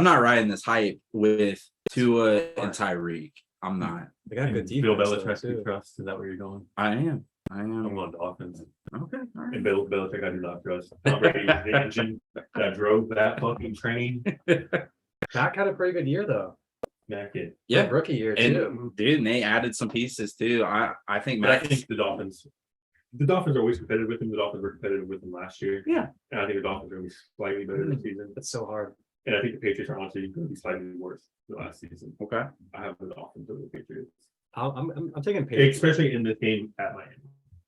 not riding this hype with Tua and Tyreek. I'm not. They got good defense. Bill though, Belichick too. we trust. Is that where you're going? I am. I'm going Dolphins. Okay. All right. And Bill Belichick, I do not trust. Tom Brady was the engine that drove that fucking train. Dak had a pretty good year though. That kid. Yeah. Rookie year too. And dude, and they added some pieces too. I think But I Matt. think the Dolphins the Dolphins are always competitive with them. The Dolphins were competitive with them last year. Yeah. And I think the Dolphins are going to be slightly better this season. It's so hard. And I think the Patriots are honestly going to be slightly worse than last season. Okay. I have the Dolphins over the Patriots. I'm taking Patriots. Especially in this game at Miami.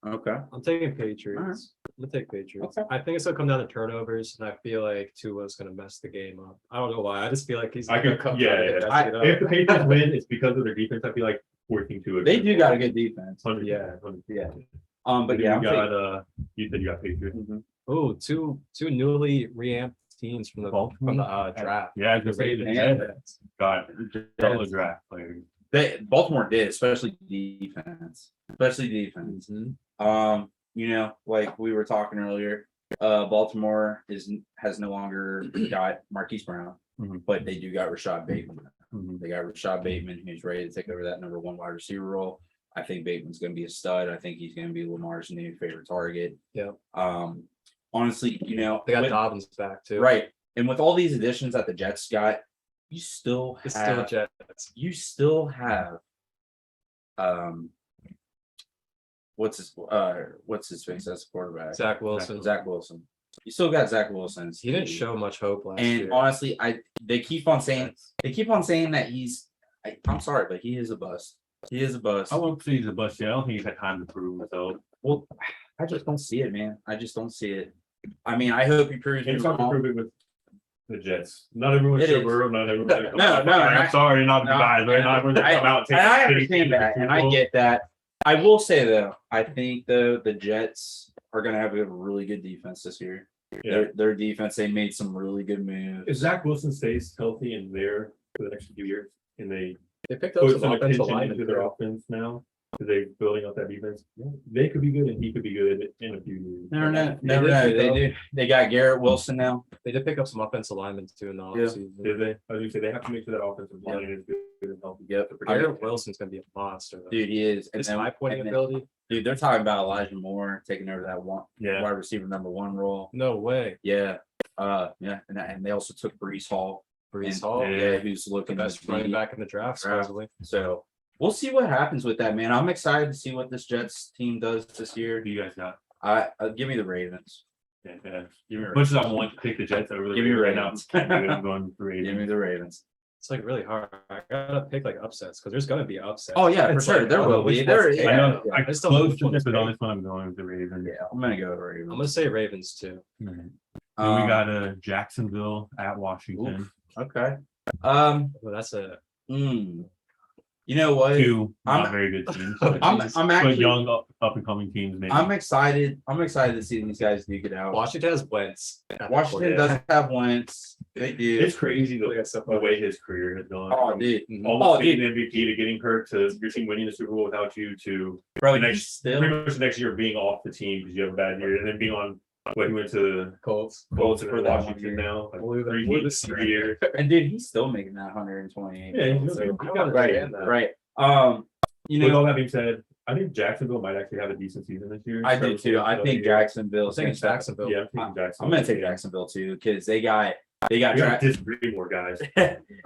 Okay. I'm taking Patriots. I'm gonna take Patriots. Okay. I think it's gonna come down to turnovers, and I feel like Tua's gonna mess the game up. I don't know why. I just feel like he's gonna come down and mess it up. If the Patriots win, it's because of their defense. I feel like 14-2. They do got a good defense. 100%. Yeah. 100%. But yeah, you got you said you got Patriots. Oh, two newly reamped teams from the draft. Yeah, I was gonna say the Jets got the draft players. Baltimore did, especially defense. You know, like we were talking earlier, Baltimore has no longer got Marquise Brown, but they do got Rashad Bateman. They got Rashad Bateman, who's ready to take over that number 1 wide receiver role. I think Bateman's going to be a stud. I think he's going to be Lamar's new favorite target. Yeah. Honestly, you know, they got Dobbins back too. Right. And with all these additions that the Jets got, you still have what's his face as a quarterback? Zach Wilson. You still got Zach Wilson. He didn't show much hope last year. And honestly, they keep on saying that I'm sorry, but he is a bust. He is a bust. I won't say he's a bust yet. I don't think he's had time to prove himself. Well, I just don't see it, man. I just don't see it. I mean, I hope he proves me He's not to wrong. prove it with the Jets. Not everyone's Joe Burrow. Not everyone. I'm sorry, not the guys. They're not going to come out. And I understand that, and I get that. I will say though, I think the Jets are going to have a really good defense this year. Yeah. Their defense, they made some really good moves. If Zach Wilson stays healthy and there for the next few years, and they picked up put some offensive attention linemen into their offense now, because they're building up that defense, they could be good and he could be good in a few years. Never know. They got Garrett Wilson now. They did pick up some offensive linemen too in the offseason. Did they? I was going to say they have to make sure that offensive line is good and healthy. Yep. Garrett Wilson's gonna be a monster, though. Dude, he is. His high pointing ability. Dude, they're talking about Elijah Moore taking over that Yeah. wide receiver number 1 role. No way. Yeah. And they also took Brees Hall. Yeah, who's looking the best running back in the draft, supposedly. So we'll see what happens with that, man. I'm excited to see what this Jets team does this year. Who you guys got? Give me the Ravens. Yeah. As much as I want to pick the Jets over the Give me Ravens Ravens. right now, I'm going for Ravens. Give me the Ravens. It's like really hard. I gotta pick like upsets because there's gonna be upsets. Oh yeah, for It's sure. like, There will be. I know. I I still close to this, but on this one, I'm going with the Ravens. Yeah, I'm gonna go with I'm Ravens. gonna say Ravens too. Then we got Jacksonville at Washington. Okay. Well, that's a You know what? Two I'm- not very good teams. I'm but actually young up and coming teams. Maybe. I'm excited. I'm excited to see these guys duke it out. Washington has Wentz. Washington doesn't have Wentz. They do. It's crazy the way his career has gone. Oh, dude. Almost getting MVP to getting hurt to your team winning the Super Bowl without you to Bro, the you next still. pretty much the next year being off the team because you have a bad year and then being on what he went to Colts. Colts and for that 1 Washington year. now like Blew the 3 years. And dude, he's still making that 128. Yeah, he's So, really- I don't understand that. right. You With know, all that being said, I think Jacksonville might actually have a decent season this year. I do too. I think Jacksonville. I think it's Jacksonville. Yeah, I'm taking Jacksonville. I'm gonna take Jacksonville too because they got We got disagree more guys.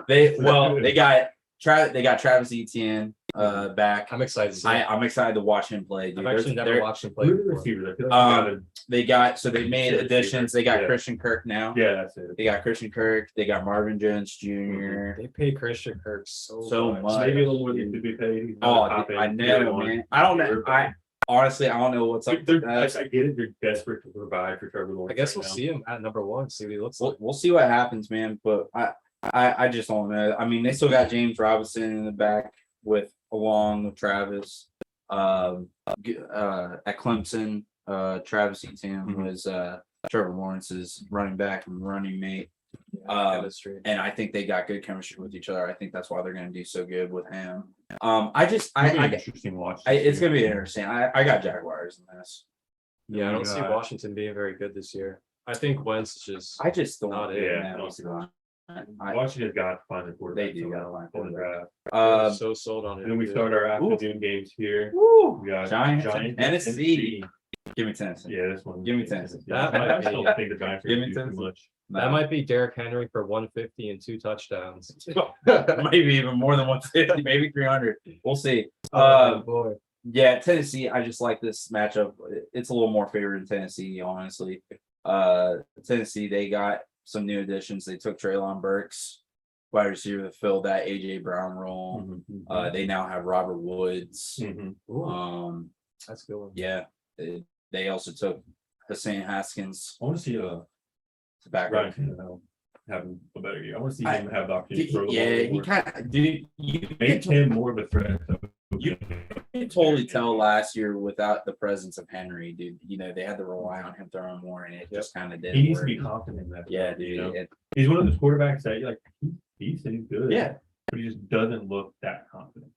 they got Travis Etienne back. I'm excited to see it. I'm excited to watch him play. Dude. I've actually never They're- watched him play Who are the before. receivers? I feel like They made Yeah, additions. They got yeah. Christian Kirk now. yeah, that's it. They got Christian Kirk. They got Marvin Jones junior They pay Christian Kirk so much. much. Maybe a little more than he could be paid. He's Oh, not a top I end know, one. man. I don't know. Honestly, I don't know what's up. They're- with I that. get it. They're desperate to provide for Trevor Lawrence. I guess right we'll now. see him at number 1. See what he looks like. We'll see what happens, man. But I just don't know. I mean, they still got James Robinson in the back along with Travis. At Clemson, Travis Etienne was Trevor Lawrence's running back and running mate. Chemistry. And I think they got good chemistry with each other. I think that's why they're going to do so good with him. It'll be an I interesting watch. it's going to be interesting. I got Jaguars in this. Yeah, I don't see God. Washington being very good this year. I think Wentz is just I just don't. Not it. Yeah, Washington's got to find a quarterback. They do gotta somehow find a in the draft. I'm so sold on it. And then we start our afternoon games here. Woo, We got Giants, Giants, Tennessee. Give me Tennessee. Yeah, this one. Give me Tennessee. That I might just be- don't think the Giants are Give going me to do too Tennessee. much. That might be Derrick Henry for 150 and 2 touchdowns. maybe even more than 150, maybe 300. We'll see. Oh boy. Yeah, Tennessee. I just like this matchup. It's a little more favored in Tennessee, honestly. Tennessee, they got some new additions. They took Traylon Burks, wide receiver, to fill that AJ Brown role. They now have Robert Woods. Ooh, that's a good one. Yeah, they also took Hussein Haskins I want to see to back Ryan up. Tannehill having a better year. I want to see him have the opportunity to throw the ball Yeah, he more. kind of dude. You Make him more of a threat. You can totally tell last year without the presence of Henry, dude. You know, they had to rely on him throwing more, and it just kind of didn't He needs work. to be confident in that. Yeah, stuff, dude. you know? He's one of those quarterbacks that like he's good. Yeah. But he just doesn't look that confident.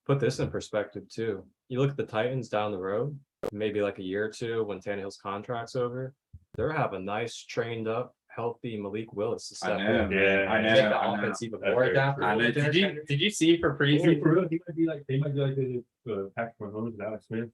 Put this in perspective too. You look at the Titans down the road, maybe like a year or two when Tannehill's contract's over. They're having a nice, trained up, healthy Malik Willis to step I know, in. Yeah, I know. Make the I know. offense even That's more very adaptable. true. I know. Did you see for He preseason? for real, he might be like the Patrick Mahomes and Alex Smith.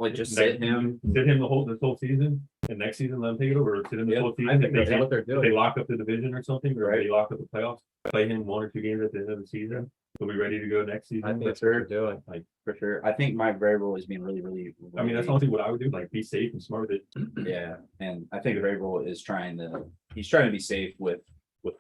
Like just sit him. Sit him this whole season, and next season let him take it over. Or sit him this whole season. I think if that's what they're if they doing. lock up the division or something, or Right. they lock up the playoffs, play him 1 or 2 games at the end of the season. He'll be ready to go next season. I think that's what they're doing. For sure. I think Mike Vrabel is being really, I mean, that's honestly what I would do. Like, be safe and smart with it. yeah. And I think Vrabel is trying to be safe with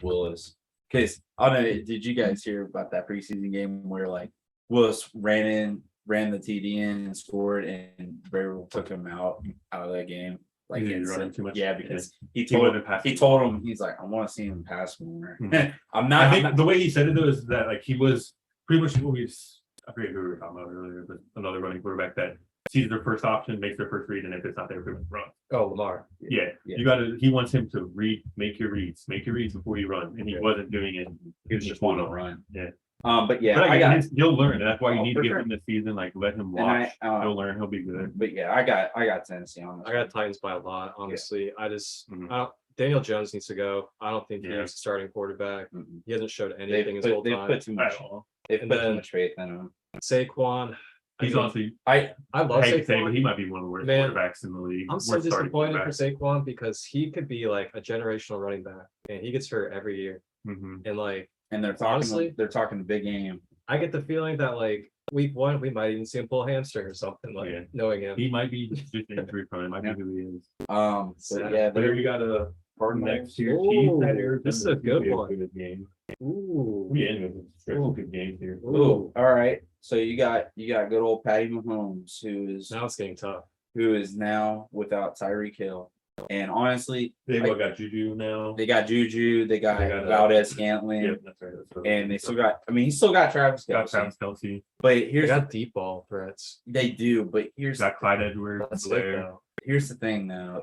Willis. Because I don't know, did you guys hear about that preseason game where like Willis ran the TD in and scored, and Vrabel took him out of that game? Like He was it's- running too much. Yeah, because he wasn't passing. he told him, he's like, I want to see him pass more. Mhm. I I think the way he said it though is that like he was pretty much always, I forget who we were talking about earlier, but another running quarterback that sees their first option, makes their first read, and if it's not there, pretty much run. Oh, Lamar. Yeah, he wants him to make your reads before you run, and he wasn't doing it. he was just wanting to run. Yeah. But yeah, But I got. you'll learn, and that's why you Oh, need for to give sure. him the season, like let him And watch. I, He'll learn, he'll be good. but yeah, I got Tennessee on this. I got Titans by a lot, honestly. I Mhm. don't. Daniel Jones needs to go. I don't think Yeah. he's a starting quarterback. Mm-mm. He hasn't showed They've anything his whole put, they've time. put too much. At all. They've And put too then- much faith in him. Saquon. I He's mean, honestly, I love I hate to say, but Saquon. he might be one of the worst Man, quarterbacks in the league. I'm so Worst starting disappointed for quarterback. Saquon because he could be like a generational running back, and he gets hurt every year. Mhm. And like, And they're talking. Honestly- they're talking the big game. I get the feeling that like week 1, we might even see him pull a hamstring or something. Like Yeah. knowing him. He might be just injury prone. It might Yeah. be who he is. But Sad. yeah, But here they're we got a next year. Ooh, Chiefs at Arizona. this is a good Should be one. Good game. Ooh. We end with a stretch of good games here. Ooh, all right. So you got good old Patty Mahomes, Now it's getting tough. who is now without Tyreek Hill. And honestly, They've all got Juju now. they got Juju, they got They got, Valdez Scantling, Yep, that's right. That's right. and they still got. I mean, he still got Travis got Kelce. Travis Kelce. But They here's got deep ball threats. they do. But Got Clyde Edwards. That's it Blair. though. here's the thing, though.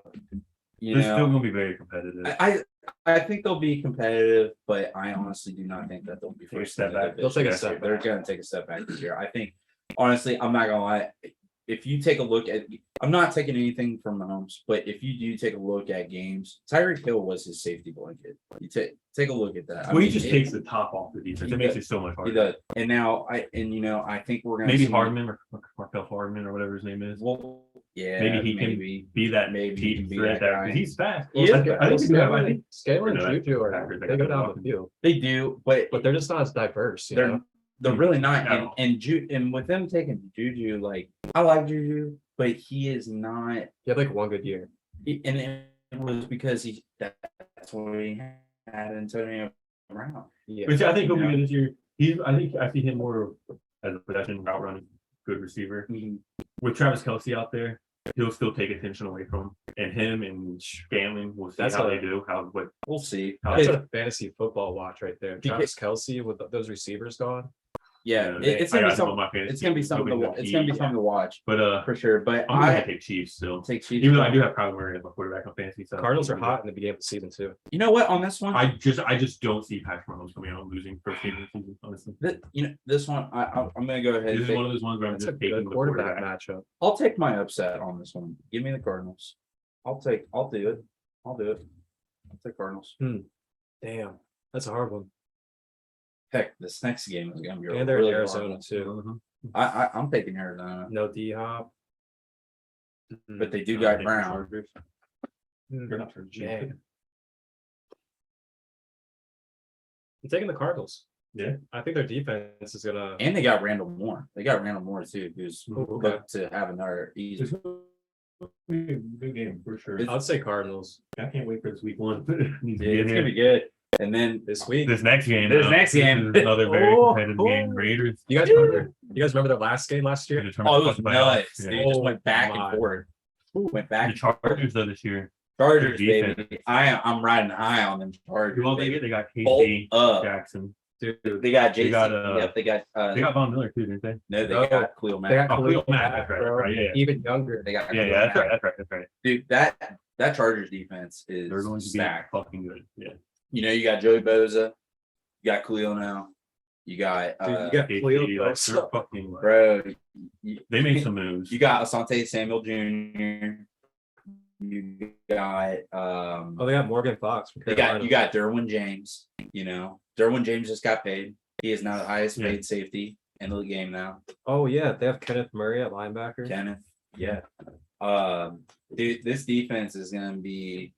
You They're still know, gonna be very competitive. I think they'll be competitive, but I honestly do not think that they'll be Take a first. step in the back. They'll take a division. step They're back. gonna take a step back this year. I think honestly, I'm not gonna lie. If you take a look at, I'm not taking anything from Mahomes, but if you do take a look at games, Tyreek Hill was his safety blanket. You take a look at that. I Well, he mean, just it- takes the top off the defense. he It makes does. it so much He harder. does. And now I think we're gonna Maybe see- Hardman or Markel Hardman or whatever his name is. Well, yeah, Maybe he can maybe. Be that Maybe he deep can be threat that there guy. because he's fast. He is I fast. think we have. I think Scaling No, and Juju Packers, are they they got go down the walking. field, They do, but but they're just not as diverse. You they're know? they're really not. No. And with them taking Juju, like I like Juju, but he is not. He had like one good year. And it was because that's what he had Antonio Brown. Yeah. Which I think he'll be Yeah. good this year. I think I see him more as a possession route running good receiver. With Travis Kelce out there, he'll still take attention away from him. And him and Scanlon, we'll see That's how a- they do. We'll see. That's It- a fantasy football watch right there. Travis Kelsey with those receivers gone. yeah, they- it's I gonna be got him on something. my fantasy It's gonna be team. something. He'll It's gonna be key. something to watch But for sure. But I'm gonna I take Chiefs still. take Chiefs. Even though I do have Kyler Murray as my quarterback on fantasy. So Cardinals are hot in the beginning of the season too. You know what? On this one, I just don't see Patrick Mahomes coming out and losing first game of the season. Honestly, this one, I'm gonna go ahead. this is one of those ones where I'm That's a just taking good the quarterback quarterback. matchup. I'll take my upset on this one. Give me the Cardinals. I'll do it. I'll do it. I'll take Cardinals. Damn, that's a hard one. Heck, this next game is gonna be And they're in really Arizona hard. too. I'm taking Arizona, No D Hop. but they do No, got they- Brown. They're not for Man. I'm taking the Cardinals. I think their defense is gonna. And they got Randall Moore. They got Randall Moore too, who's Okay. looked to have another easy. It's gonna be a good game for sure. I'd say Cardinals I can't wait for this week 1. Needs to Yeah, be in it's gonna here. be good. And then this week. This next game. This though, next game. is another very Oh, competitive oh. game. Raiders. You guys remember their last game last to year? determine oh, it the was fucking playoffs. nuts. Yeah. They just Oh went back my. and forth. Went The back. Chargers though this year. Chargers, defense. baby. I'm riding high on them Chargers. Well, baby. they got Bolt KC up. Jackson. Dude, They got JC. They got, yep, they got They got Von Miller too, didn't they? no, they Oh, got Khalil Mack. they got Oh, Khalil Mack, Mack, that's right, bro. right, yeah. Even younger. They got Yeah, Khalil yeah, Mack. that's right. Dude, that Chargers defense is They're going to be stacked. fucking good. Yeah. You know, you got Joey Boza, you got Khalil now, you got Dude, you got KC, Khalil like, Bosa. they're fucking, bro. they made some moves. You got Asante Samuel Jr. You got Oh, they got Morgan Fox. From you Carolina. got Derwin James. You know, Derwin James just got paid. He is now the highest Yeah. paid safety in the game now. Oh yeah, they have Kenneth Murray at linebacker. Kenneth. Yeah. Dude, this defense is gonna be.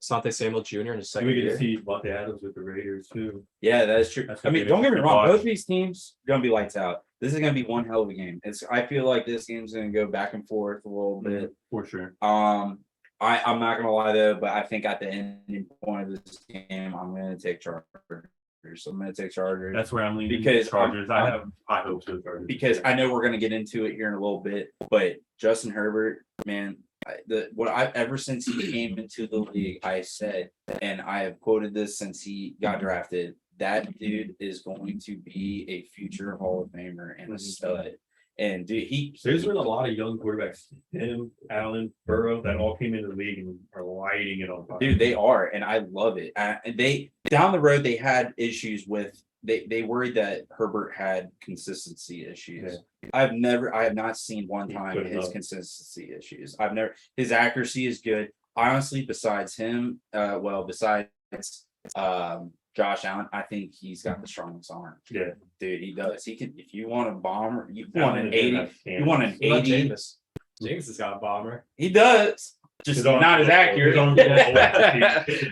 Sante Samuel Jr. in his second We get year. to see Monte Adams with the Raiders too. Yeah, that's true. That's I gonna mean, be don't get me a wrong. watch. Both these teams gonna be lights out. This is gonna be one hell of a game. I feel like this game's gonna go back and forth a little bit. For sure. I'm not gonna lie though, but I think at the ending point of this game, I'm gonna take Chargers. I'm gonna take Chargers That's where I'm leaning. Because Chargers. I'm- I have high hopes for the Chargers. because I know we're gonna get into it here in a little bit. But Justin Herbert, man, ever since he came into the league, I said, and I have quoted this since he got drafted. That dude is going to be a future Hall of Famer and a stud. And dude, There's been a lot of young quarterbacks, him, Allen, Burrow, that all came into the league and are lighting it on fire. dude, they are, and I love it. And they down the road they had issues with they worried that Herbert had consistency issues. I have not seen one He time couldn't his help. consistency issues. His accuracy is good. Honestly, besides him, besides Josh Allen, I think he's got the strongest arm. Yeah. Dude, he does. He can, if you want a bomber, you Allen want an and 80, that's you want an What about 80. Jameis? James has got a bomber. He does. Just His arm's not as full. accurate. His arm's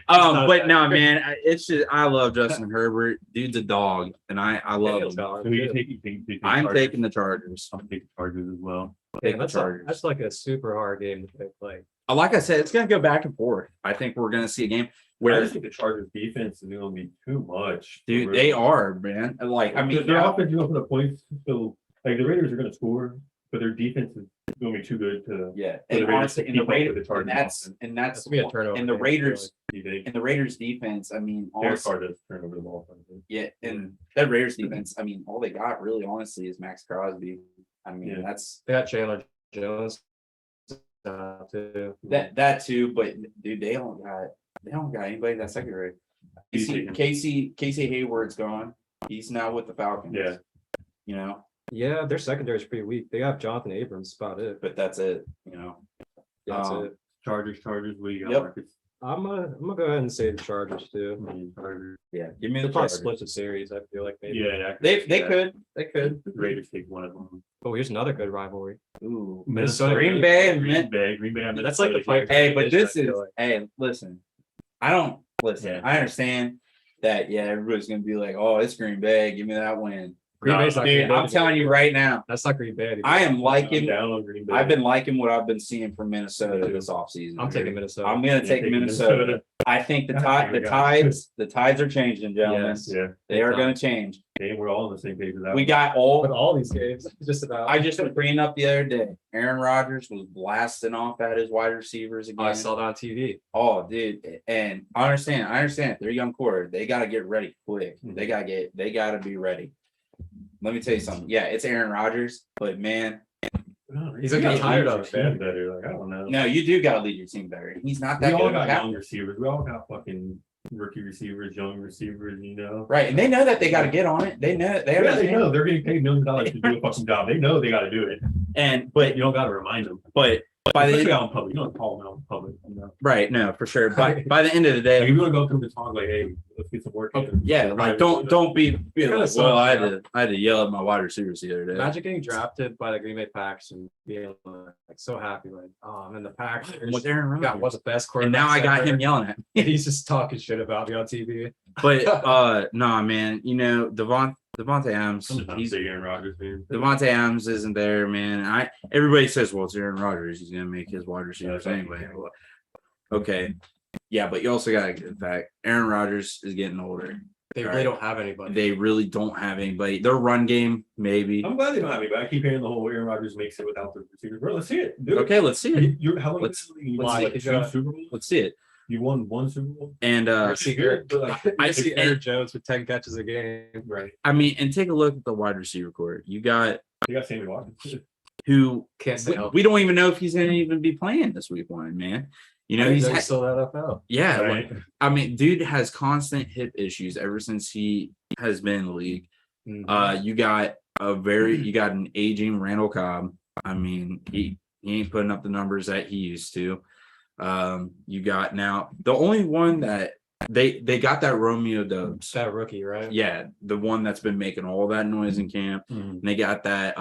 full. But no, man, it's just I love Justin Herbert. Dude's a dog, and I love him. So you take I'm Chargers. taking the Chargers. I'm taking Chargers as well. Take the That's Chargers. like a super hard game to pick. Like Like I said, it's gonna go back and forth. I think we're gonna see a game I where, just think the Chargers defense is going to be too much. dude, they are, man. Like I mean, their now- offense is going to put up points. So like the Raiders are going to score, but their defense is going to be too good to. yeah, the and Raiders honestly, to in the keep up with Raiders, the Chargers and that's gonna be a turnover. and the game, I feel Raiders They and the Raiders defense. I mean, they're honestly, hard to turn over the ball. yeah, and that Raiders defense. I mean, all they got really, honestly, is Max Crosby. I mean, Yeah. that's they got Chandler Jones too. that too. But dude, they don't got anybody in that secondary. Casey Hayward's gone. He's now with the Falcons. Yeah. You know, Yeah, their secondary is pretty weak. They have Jonathan Abrams, about it. but that's it. You know, That's Um, it. Chargers. What do you got, Yep. Marcus? I'm gonna go ahead and say the Chargers too. Chargers. yeah. Give me They the probably Chargers. split the series. I feel like maybe. Yeah, They yeah. could. The Raiders take one of them. Oh, here's another good rivalry. Ooh, Minnesota- Green Bay. Green Bay. That's like the fight. Hey, but this I is feel like. hey, listen. I don't listen. Yeah. I understand that. Yeah, everybody's gonna be like, "Oh, it's Green Bay. Give me that win." Green Nah, Bay's not Dude, Green Bay I'm telling you right now. that's not Green Bay. I am I'm liking. down on Green Bay. I've been liking what I've been seeing from Minnesota Me too. this offseason. I'm taking Minnesota. I'm gonna take Minnesota. I think the tides are changing, gentlemen. Yes. Yeah. They are gonna change. Hey, we're all on the same page with that. We one. got With all. all these games, just about. I just was bringing up the other day. Aaron Rodgers was blasting off at his wide receivers again. I saw that on TV. Oh, dude, and I understand. They're young quarter. They got to get ready quick. Mhm. They got to be ready. Let me tell you something. Yeah, it's Aaron Rodgers, but man, He's gonna get tired of it, man. Better. Like, I don't know. no, you do got to lead your team better. He's not We that all good. of a got captain. young receivers. We all got fucking rookie receivers, young receivers, you know. Right, and they know that they got to get on it. They know they Yeah, they understand. know they're getting paid $1 million to do a fucking job. They know they got to do it. And But you don't got to remind them. but by Especially the out in public. You don't call them out in public. right, no, for sure. But by the end of the Like day, if you want to go through the talk, like, hey, let's get some work. in. yeah, like don't be Kinda like, sucks, well, I yeah. had to yell at my wide receivers the other day. Imagine getting drafted by the Green Bay Packers and being like so happy, like, oh, I'm in the Packers. With Aaron Rodgers. Got what's the best quarterback. And now I got ever. him yelling at me. And he's just talking shit about me on TV. But nah, man, you know, Devontae Adams, I'm just not he's saying Aaron Rodgers, man. Devontae Adams isn't there, man. Everybody says, well, it's Aaron Rodgers. He's gonna make his wide receivers anyway. Okay. Yeah, but you also gotta get the fact Aaron Rodgers is getting older. They really don't have anybody. They really don't have anybody. Their run game, maybe. I'm glad they don't have me, but I keep hearing the whole Aaron Rodgers makes it without the receivers. Bro, let's see it. Do it. Okay, let's see it. You're how long Let's- you let's won see like it. 2 Super Bowls? Let's see it. You won 1 Super Bowl? And I see Aaron, I I see see- Aaron Jones with 10 catches a game. Right. I mean, and take a look at the wide receiver core. You got You got Sammy Watkins. who Can't say we don't even know if he's gonna even be playing this week one, man. You know, he's he's still that NFL. yeah, Right. like, I mean, dude has constant hip issues ever since he has been in the league. You got you got an aging Randall Cobb. I mean, he ain't putting up the numbers that he used to. You got now the only one that they got that Romeo Dobbs. that rookie, right? Yeah, the one that's been making all that noise in camp. Mhm. And they got that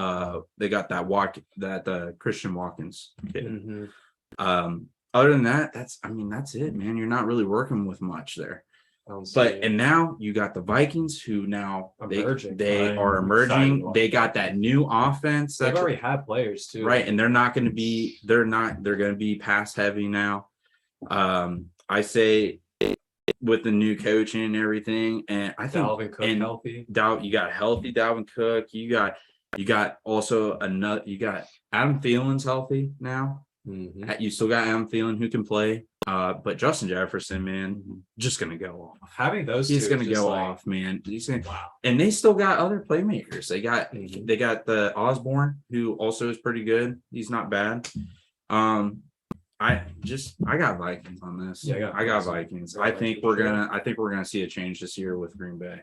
Christian Watkins kid. Mhm. Other than that, that's it, man. You're not really working with much there. I don't see But it. and now you got the Vikings who now Emerging. they I'm are excited to emerging. watch They that. got that new offense they've that's already had players too. right, and they're going to be pass heavy now. I say with the new coaching and everything, and I think Dalvin Cook and healthy. you got healthy Dalvin Cook. You got also you got Adam Thielen's healthy now. Mhm. You still got Adam Thielen who can play. But Justin Jefferson, man, just gonna go off. Having those He's two gonna is just go like, off, man. Wow. And they still got other playmakers. They got Mhm. the Osborne, who also is pretty good. He's not bad. I got Vikings on this. Yeah, I got Vikings. I think we're gonna see a change this year with Green Bay.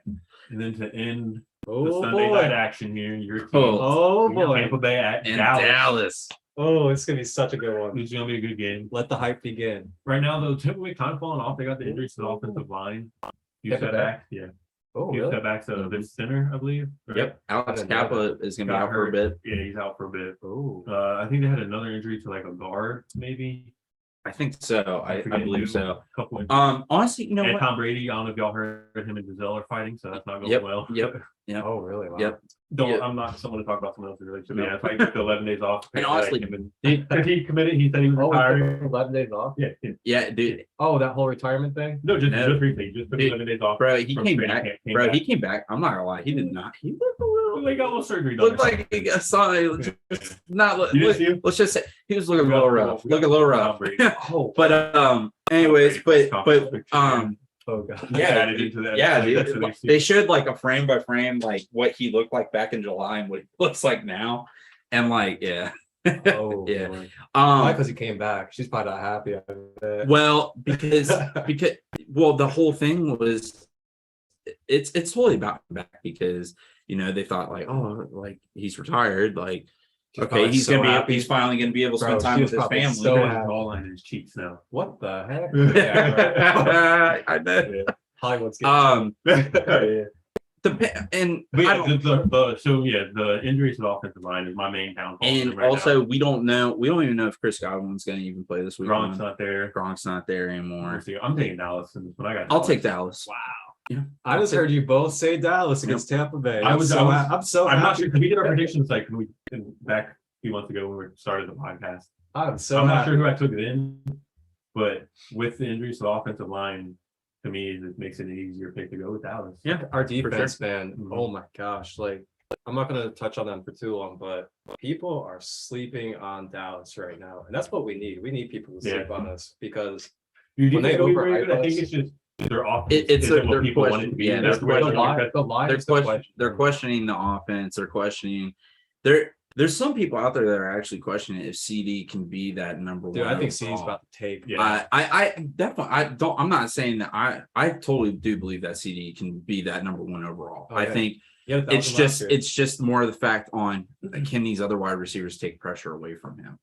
And then to end the Oh Sunday boy. night action here, your team, Oh boy. Tampa Bay at And Dallas. Dallas. Oh, it's gonna be such a good one. It's gonna be a good game. Let the hype begin. Right now, though, Tampa Bay kind of falling off. They got the injuries to the offensive line. You Tampa step Bay? back, yeah. Oh, You really? step back to Vince Center, I believe. right? Yep. Alex didn't know Kappa is gonna be Got out for a hurt. bit. Yeah, he's out for a bit. Oh. I think they had another injury to like a guard, maybe. I think so. I forget believe who. so. Couple injuries. Honestly, you know And what? Tom Brady, I don't know if y'all heard him and Giselle are fighting, so that's not going Yep. well. Yep. Yeah. Oh, really? Wow. Yep. I'm not someone to talk about someone else's relationship. No. Yeah, if I took the 11 days off. And honestly, if he committed, he said he was Oh, retiring. 11 days off? Yeah, Yeah, dude, Oh, that whole retirement thing? no, just No. recently, just took Dude, 11 days off. bro, he from came training back. camp, came Bro, back. he came back. I'm not gonna lie, he did not. He looked a little. They got a little surgery done. Looked like he got something. Not. You didn't see him? Let's just say he was looking a little rough. Looking a little rough. Oh, But anyways, but oh god. yeah, Added into that. yeah, Like, dude. that's what They showed like a frame by frame, like what he looked like back in July and what he looks like now, and like yeah, Oh, Yeah. Lord. Why? um, Because he came back. She's probably not happy. About it. well because the whole thing was it's totally about back because they thought like he's retired like. She's Okay, probably he's so gonna happy. be. He's finally gonna be able to Bro, spend time she with was his probably family. so There's happy. all in his cheeks now. What the heck? Yeah, right. I know. Hollywood's getting Yeah. And But I yeah, don't, the injuries to the offensive line is my main downfall. and right also now. we don't even know if Chris Godwin's gonna even play this week. Gronk's not there. Gronk's not there anymore. We'll see. I'm taking Dallas in this one. I got. I'll take Dallas. Wow. Yeah. I just heard you both say Dallas against Tampa Bay. I'm I'm so not happy. sure. Can we get our predictions like back a few months ago when we started the podcast? I'm so I'm not happy. sure who I took it in, but with the injuries to the offensive line, to me, it makes it an easier pick to go with Dallas. Yeah. Our defense, man. Mhm. Oh my gosh. Like, I'm not gonna touch on them for too long, but people are sleeping on Dallas right now. And that's what we need. We need people to sleep on us because You When they go over I hype think us- it's just their offense. It's isn't what their people want it question. to be. Yeah, That's their where the question. line, the line They're is the question. they're questioning the offense. They're questioning. There's some people out there that are actually questioning if CD can be that number Dude, one. I think C's overall. about to take. Yeah. I definitely I'm not saying that I totally do believe that CD can be that number one overall. Oh, I yeah. think Yeah, it's just more of the fact on can these other wide receivers take pressure away from him?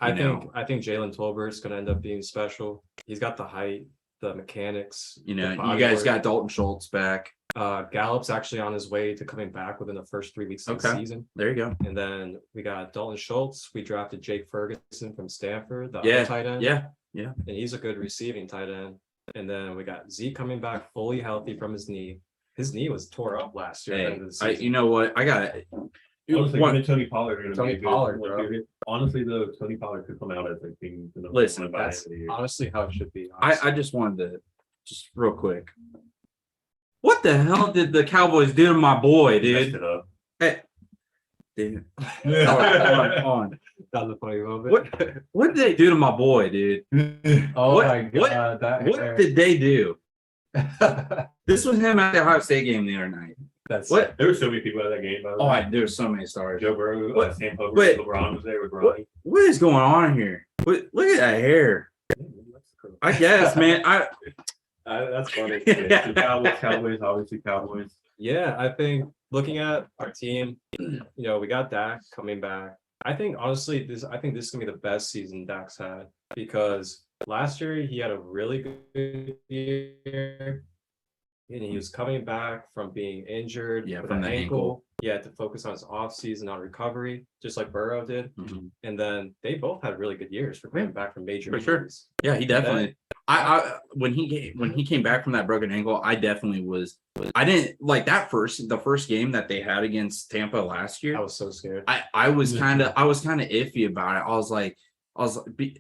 I think Jalen Tolbert's going to end up being special. He's got the height, the mechanics. You the know, you guys work. got Dalton Schultz back. Gallup's actually on his way to coming back within the first 3 weeks of the season. There you go. And then we got Dalton Schultz. We drafted Jake Ferguson from Stanford, the Yeah, other tight end. yeah. And he's a good receiving tight end. And then we got Zeke coming back fully healthy from his knee. His knee was tore up last year. At the end of the season. You know what? I got it. Honestly, him and Tony Pollard are going to Tony be a good Pollard, one bro. period. Honestly, though, Tony Pollard could come out as like being the number Listen, one by the That's end of the year. honestly how it should be. I just wanted to just real quick. What the hell did the Cowboys do to my boy, Messed dude? it up. Hey, dude. on. That was a funny moment. What did they do to my boy, dude? Oh What- my god! What did they do? This was him at the Ohio State game the other night. That's What? There were so many people at that game. By the way. There's so many stars. Joe Burrow, What? Sam Hubbard, Wait. LeBron was there with What? Ronnie. What is going on here? Look at that hair. I guess, man. that's funny. Yeah, so Cowboys, obviously Cowboys. Yeah, I think looking at our team, we got Dak coming back. I think honestly, this is gonna be the best season Dak's had because last year he had a really good year. And he was coming back from being injured with from an the ankle. He had to focus on his offseason on recovery, just like Burrow did. Mhm. And then they both had really good years for coming back from major For sure. injuries. Yeah, he definitely. I when he came back from that broken ankle, I definitely was. I didn't like the first game that they had against Tampa last year. I was so scared. I was kind of iffy about it. I was like,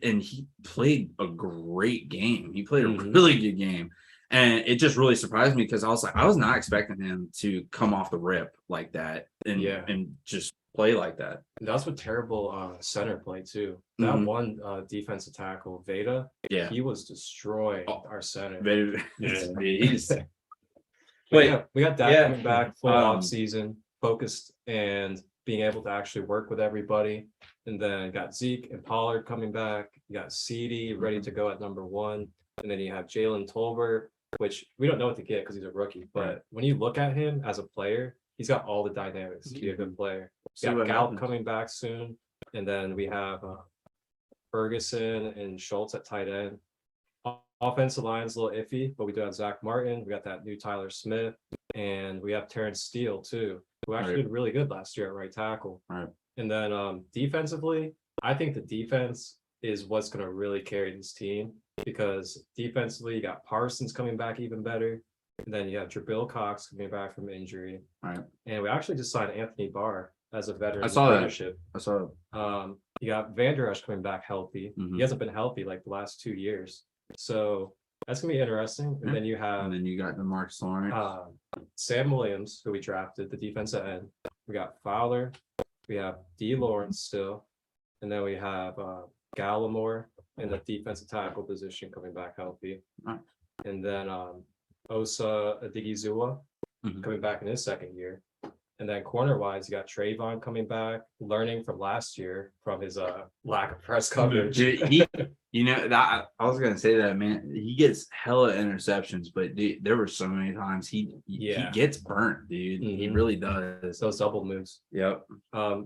and he played a great game. He played a Mhm. really good game. And it just really surprised me because I was like, I was not expecting him to come off the rip like that and just play like that. And that's what terrible center play too. That Mhm. one defensive tackle, Veda, Yeah. he was destroying our center. Yeah. He's But Wait, yeah, we got Dak yeah. coming back full Um, off season, focused and being able to actually work with everybody. And then got Zeke and Pollard coming back. You got CD ready to go at number 1. And then you have Jalen Tolbert, which we don't know what to get because he's a rookie. But when you look at him as a player, he's got all the dynamics to be a good player. See We what got Gallup happens. coming back soon. And then we have Ferguson and Schultz at tight end. Offensive line's a little iffy, but we do have Zach Martin. We got that new Tyler Smith, and we have Terrence Steele too, who actually Right. did really good last year at right tackle. Right. And then defensively, I think the defense is what's going to really carry this team because defensively, you got Parsons coming back even better. And then you have Jabril Cox coming back from injury. Right. And we actually just signed Anthony Barr as a veteran. I saw that. apprenticeship. I saw You got Van Der Esch coming back healthy. Mhm. He hasn't been healthy like the last 2 years. So that's gonna be interesting. And then you and have then you got DeMarcus Lawrence. Sam Williams, who we drafted, the defensive end. We got Fowler. We have D. Lawrence still. And then we have Gallimore in the defensive tackle position coming back healthy. Right. And then Osa Adigizua Mhm. coming back in his second year. And then corner-wise, you got Trayvon coming back, learning from last year from his lack of press coverage. Dude, that I was gonna say that, man. He gets hella interceptions, but dude, there were so many times he gets burnt, dude. He Mhm. really does. Those double moves. Yep.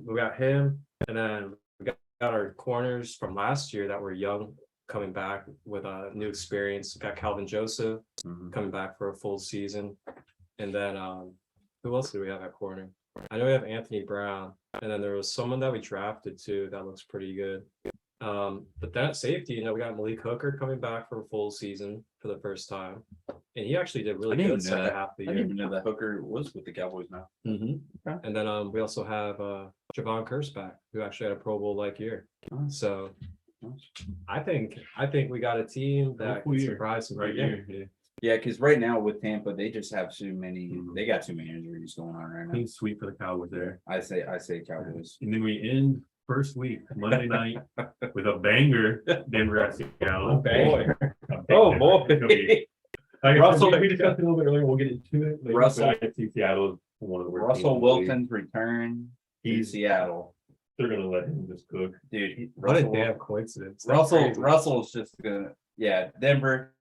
We got him, and then we got our corners from last year that were young coming back with a new experience. We got Calvin Joseph Mhm. coming back for a full season, and then who else do we have at corner? I know we have Anthony Brown, and then there was someone that we drafted too that looks pretty good. But then at safety, we got Malik Hooker coming back for a full season for the first time, and he actually did really I didn't good even know second that. half of the I year. didn't even know that Hooker was with the Cowboys now. Okay. And then we also have Javon Curse back, who actually had a Pro Bowl like year. Nice. So Nice. I think we got a team that Hopeful can year. surprise some Right people. here. Yeah. Yeah, because right now with Tampa, they just have too many. Mhm. They got too many injuries going on right now. Clean sweep for the Cowboys there. I say Cowboys. And then we end first week, Monday night, with a banger, Denver at Seattle. Oh, banger. A big Oh Denver. boy. It's gonna be- Like I Russell- said, we discussed it a little bit earlier. We'll get into it. later, Russell- but I see Seattle is one of the worst. Russell teams in the league. Wilson's return to He's- Seattle, They're gonna let him just cook. dude. What a Russell, damn coincidence. That's crazy. Russell's just gonna. Yeah, Denver.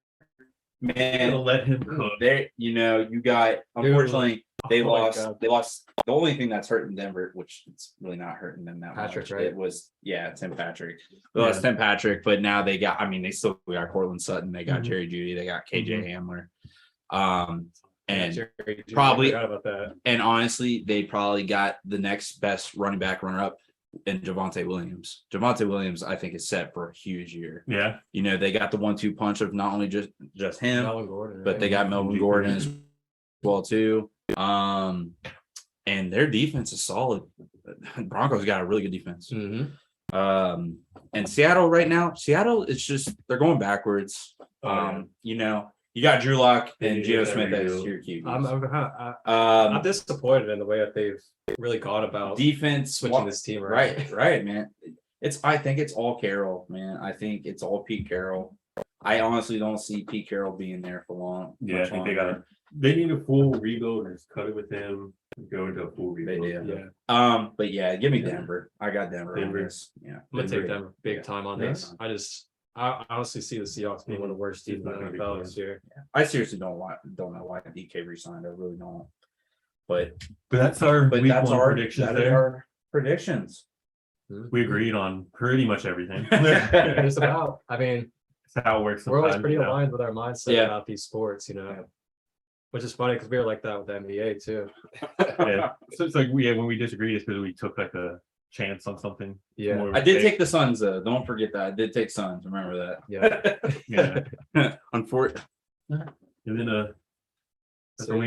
Man, let him cook. You got unfortunately they Oh my lost. God. They lost. The only thing that's hurting Denver, which it's really not hurting them that Patrick, much. right? It was Tim Patrick. They lost Tim Patrick, but now they got. I mean, they still got Cortland Sutton. They got Jerry Jeudy. They got KJ Hamler. And Jerry, probably I forgot about that. And honestly, they probably got the next best running back runner up in Javonte Williams. Javonte Williams, I think, is set for a huge year. Yeah. They got the 1-2 punch of not only just him, Melvin Gordon, but right? they got Melvin Gordon as well too. And their defense is solid. Broncos got a really good defense. And Seattle right now, it's just they're going backwards. You got Drew Lock and Geno Smith as your QBs. I'm disappointed in the way that they've really gone about defense switching this team around. Right, man. I think it's all Carroll, man. I think it's all Pete Carroll. I honestly don't see Pete Carroll being there for long. Yeah, I think they need a full rebuild and just cut it with him and go into a full rebuild. Yeah. But yeah, give me Denver. I got Denver. Denver. On this. Yeah. I'm gonna take Denver big time on this. I honestly see the Seahawks being one of the worst teams in the NFL this year. Yeah. I seriously don't know why DK resigned. I really don't. But that's our predictions. That is our predictions. We agreed on pretty much everything. Just about. I mean, that's how it works. We're always pretty aligned with our mindset Yeah. about these sports, which is funny because we were like that with the NBA too. Yeah. So it's like when we disagree, it's because we took like a chance on something. Yeah. I did take the Suns though. Don't forget that. I did take Suns. Remember that. Yeah. Yeah. Unfortunately. And then So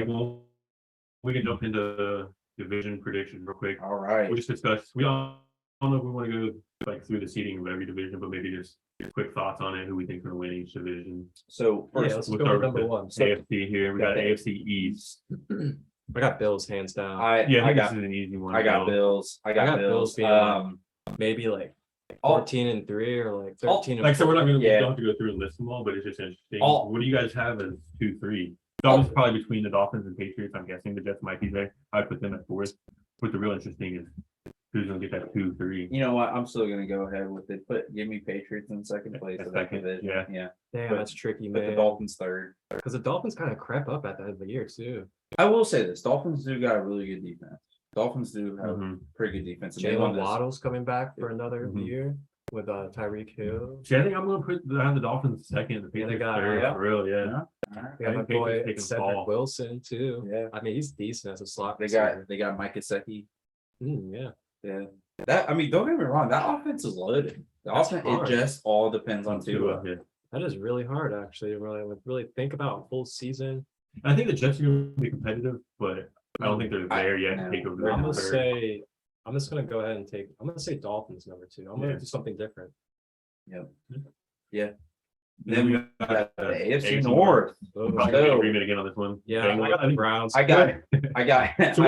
we can jump into division prediction real quick. All right. We just discussed. We don't know if we want to go like through the seeding of every division, but maybe just quick thoughts on it. Who we think is going to win each division. So Yeah, let's go with number one. AFC here. We got AFC East. I got Bills hands down. I think this is an easy one. I got Bills. I got Bills. being maybe like 14-3 or like 13. Like so, we're not going to Yeah. don't have to go through and list them all, but it's just interesting. All- What do you guys have as 2-3? Dolphins probably between the Dolphins and Patriots. I'm guessing the Jets might be there. I'd put them at 4th. But the real interesting is who's going to get that 2-3. You know what? I'm still gonna go ahead with it. Give me Patriots in second place At of that second, division. yeah. Damn, But- that's tricky, Put the man. Dolphins third. Because the Dolphins kind of crept up at the end of the year too. I will say this: Dolphins do got a really good defense. Dolphins do have Mhm. pretty good defense. And they won Jalen this- Waddle's coming back for another Mhm. year with Tyreek Hill. See, I think I'm going to have the Dolphins second. The Yeah, they Patriots got- third. yeah. For real, yeah. Yeah. All right. We got I my think Patriots boy taking Cedric ball. Wilson too. Yeah. I mean, he's decent as a slot. They receiver. got Mike Gesicki. Yeah. Yeah. Don't get me wrong. That offense is loaded. The That's offense, hard. it just all depends on Tua. Yeah. That is really hard, actually. Really think about a full season. I think the Jets are going to be competitive, but I don't think they're there yet to take over the I'm gonna third. say, I'm just gonna go ahead and take. I'm gonna say Dolphins number 2. I'm gonna Yeah. do something different. Yep. Yeah. Then we got got the AFC North. We'll probably get So- agreement again on this one. Yeah, Bengals. I got the Browns. I got. So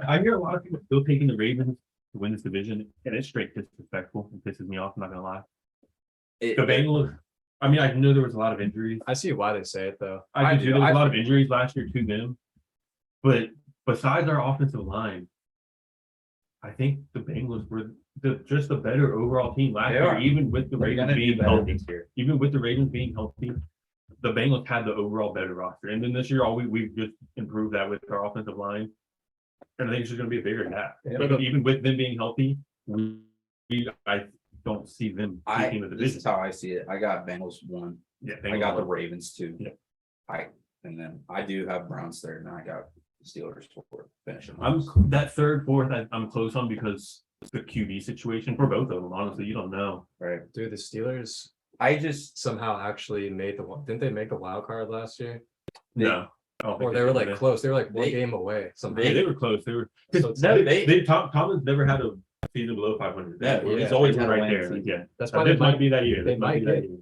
I hear a lot of people still taking the Ravens to win this division, and it's straight disrespectful. It pisses me off. I'm not gonna lie. The Bengals. I mean, I knew there was a lot of injuries. I see why they say it though. I do. do. There was a lot of injuries last year to them, but besides our offensive line, I think the Bengals were just a better overall team last They year, are. even with the They're Ravens gonna do being better healthy. this year. Even with the Ravens being healthy, the Bengals had the overall better roster. And then this year, we've just improved that with our offensive line. And I think it's just going to be a bigger gap. Yeah. But even with them being healthy, I don't see them keeping the This division. is how I see it. I got Bengals 1. Yeah, I got the Ravens 2. Yeah. And then I do have Browns third, and I got Steelers 4th. Finishing. I'm that third, fourth. I'm close on because the QB situation for both of them. Honestly, you don't know. right. Dude, the Steelers I just somehow actually made didn't they make the wild card last year? No. I don't think Or they were like did. close. They were like one They- game away. Somehow. Yeah, they were close. They were. So it's No, like- Tomlin's never had a season below 500. Yeah, He's yeah, always he's been had a right winning there. season. Yeah, That's why this they might be that year. they This might be might that get- year.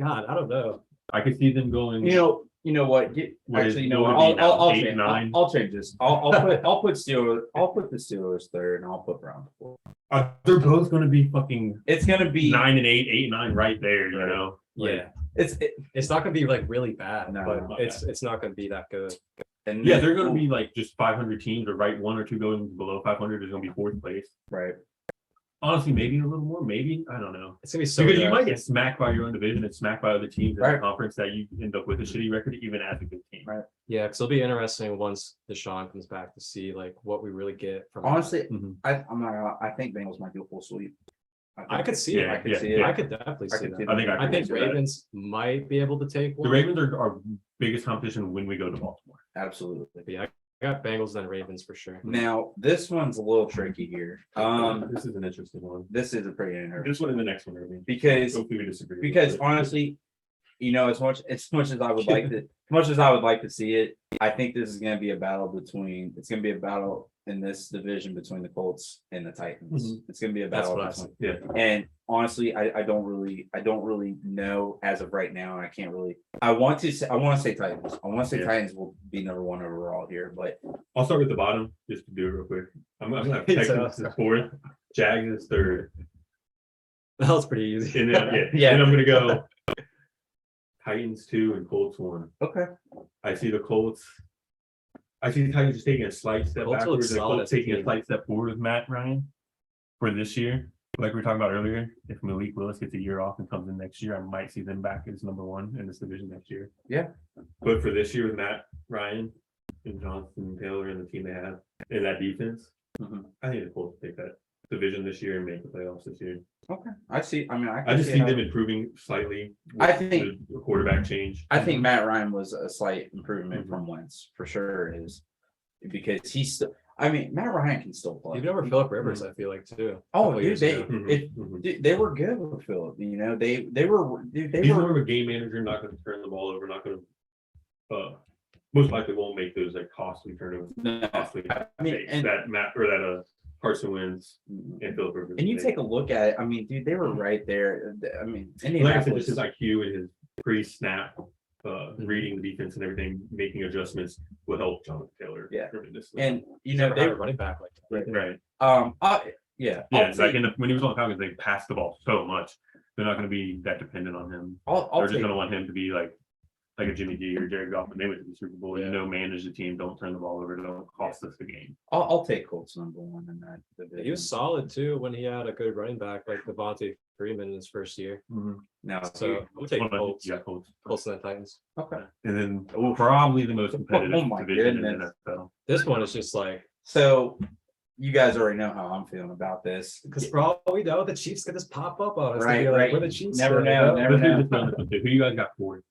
God, I don't know. I could see them going. you know what? What is- Actually, you know what what? would be now, I'll 8, change. 9? I'll change this. I'll put the Steelers third, and I'll put Browns 4th. They're both going to be fucking It's gonna be 9 and 8, 8 and 9, right there. You Right. know. Like, Yeah, It's it's not gonna be like really bad, No, but not it's not gonna be that good. and Yeah, they're going to be like just 500 teams, or right 1 or 2 going below 500 is going to be 4th place. right. Honestly, maybe a little more. Maybe I don't know. It's gonna be so Because good. you might get smacked by your own division and smacked by other teams in Right. the conference that you end up with a shitty record, even as a good team. Right. Yeah, because it'll be interesting once Deshaun comes back to see like what we really get from. Honestly, Mhm. I'm not gonna, I think Bengals might do a full sweep. I could see it. Yeah, I could yeah, see yeah. I it. could definitely I see could see that. I think I I can think see that. Ravens might be able to take The one. Ravens are our biggest competition when we go to Baltimore. Absolutely. But yeah, I got Bengals then Ravens for sure. Now this one's a little tricky here. This is an interesting one. This is a pretty interesting This one and the next one, I mean, because hopefully we disagree. because honestly, you know, as much as I would like to, as much as I would like to see it, I think this is going to be a battle between. It's going to be a battle in this division between the Colts and the Titans. Mhm. It's going to be a That's battle. what I between- think. yeah, And honestly, I don't really know as of right now. I can't really. I want to say Titans. I want to say Yeah. Titans will be number one overall here, but I'll start with the bottom just to do it real quick. I'm gonna have So- Texans is fourth, Jags is third, That was pretty easy. and then Yeah. then I'm gonna go Titans 2 and Colts 1. okay. I see the Colts. I see the Titans just taking a slight step Colts look backwards and the solid Colts as a taking a team. slight step forward with Matt Ryan for this year. Like we were talking about earlier, if Malik Willis gets a year off and comes in next year, I might see them back as number one in this division next year. Yeah. But for this year with Matt Ryan and Jonathan Taylor and the team they have and that defense, Mhm. I think the Colts take that division this year and make the playoffs this year. Okay. I see. I mean, I just see how- them improving slightly. with I think- the quarterback change. I think Matt Ryan was a slight improvement Mhm. from Wentz for sure. Is because he's still. I mean, Matt Ryan can still play. Even over Philip Rivers, I feel like too. Oh, Couple dude, years they ago. Mhm. dude, they were good with Philip. You know, they were. Dude, they He's were. more of a game manager, not going to turn the ball over, not going to, most likely won't make those like costly turnovers. No, Costly I mean, mistakes and that Matt or that Carson Wentz and Philip Rivers. and you made. take a look at it. I mean, dude, they were right there. I mean, like I said, Indianapolis. just his IQ and his pre-snap, reading the defense and everything, making adjustments will help Jonathan Taylor. Yeah. tremendously. And you He's know never they had a running back like that. right. yeah. Yeah, I'll it's like take- when he was on the Falcons, they passed the ball so much. They're not going to be that dependent on him. I'll They're just take. going to want him to be like a Jimmy G or Jared Goff when they went to the Super Bowl. Yeah. You know, manage the team, don't turn the ball over, don't cost us the game. I'll take Colts number one in that division. He was solid too when he had a good running back like Devontae Freeman in his first year. Now, So I'm taking Hold on, Colts. yeah, Colts. Colts and the Titans. okay. And then probably the most competitive Oh my division in the goodness. NFL. This one is just like So you guys already know how I'm feeling about this. because for all we know, the Chiefs could just pop up on us. Right, They'd be like, right. We're the Chiefs. Never still, know, you never Let's do know. this one, let's do- Who you guys got fourth?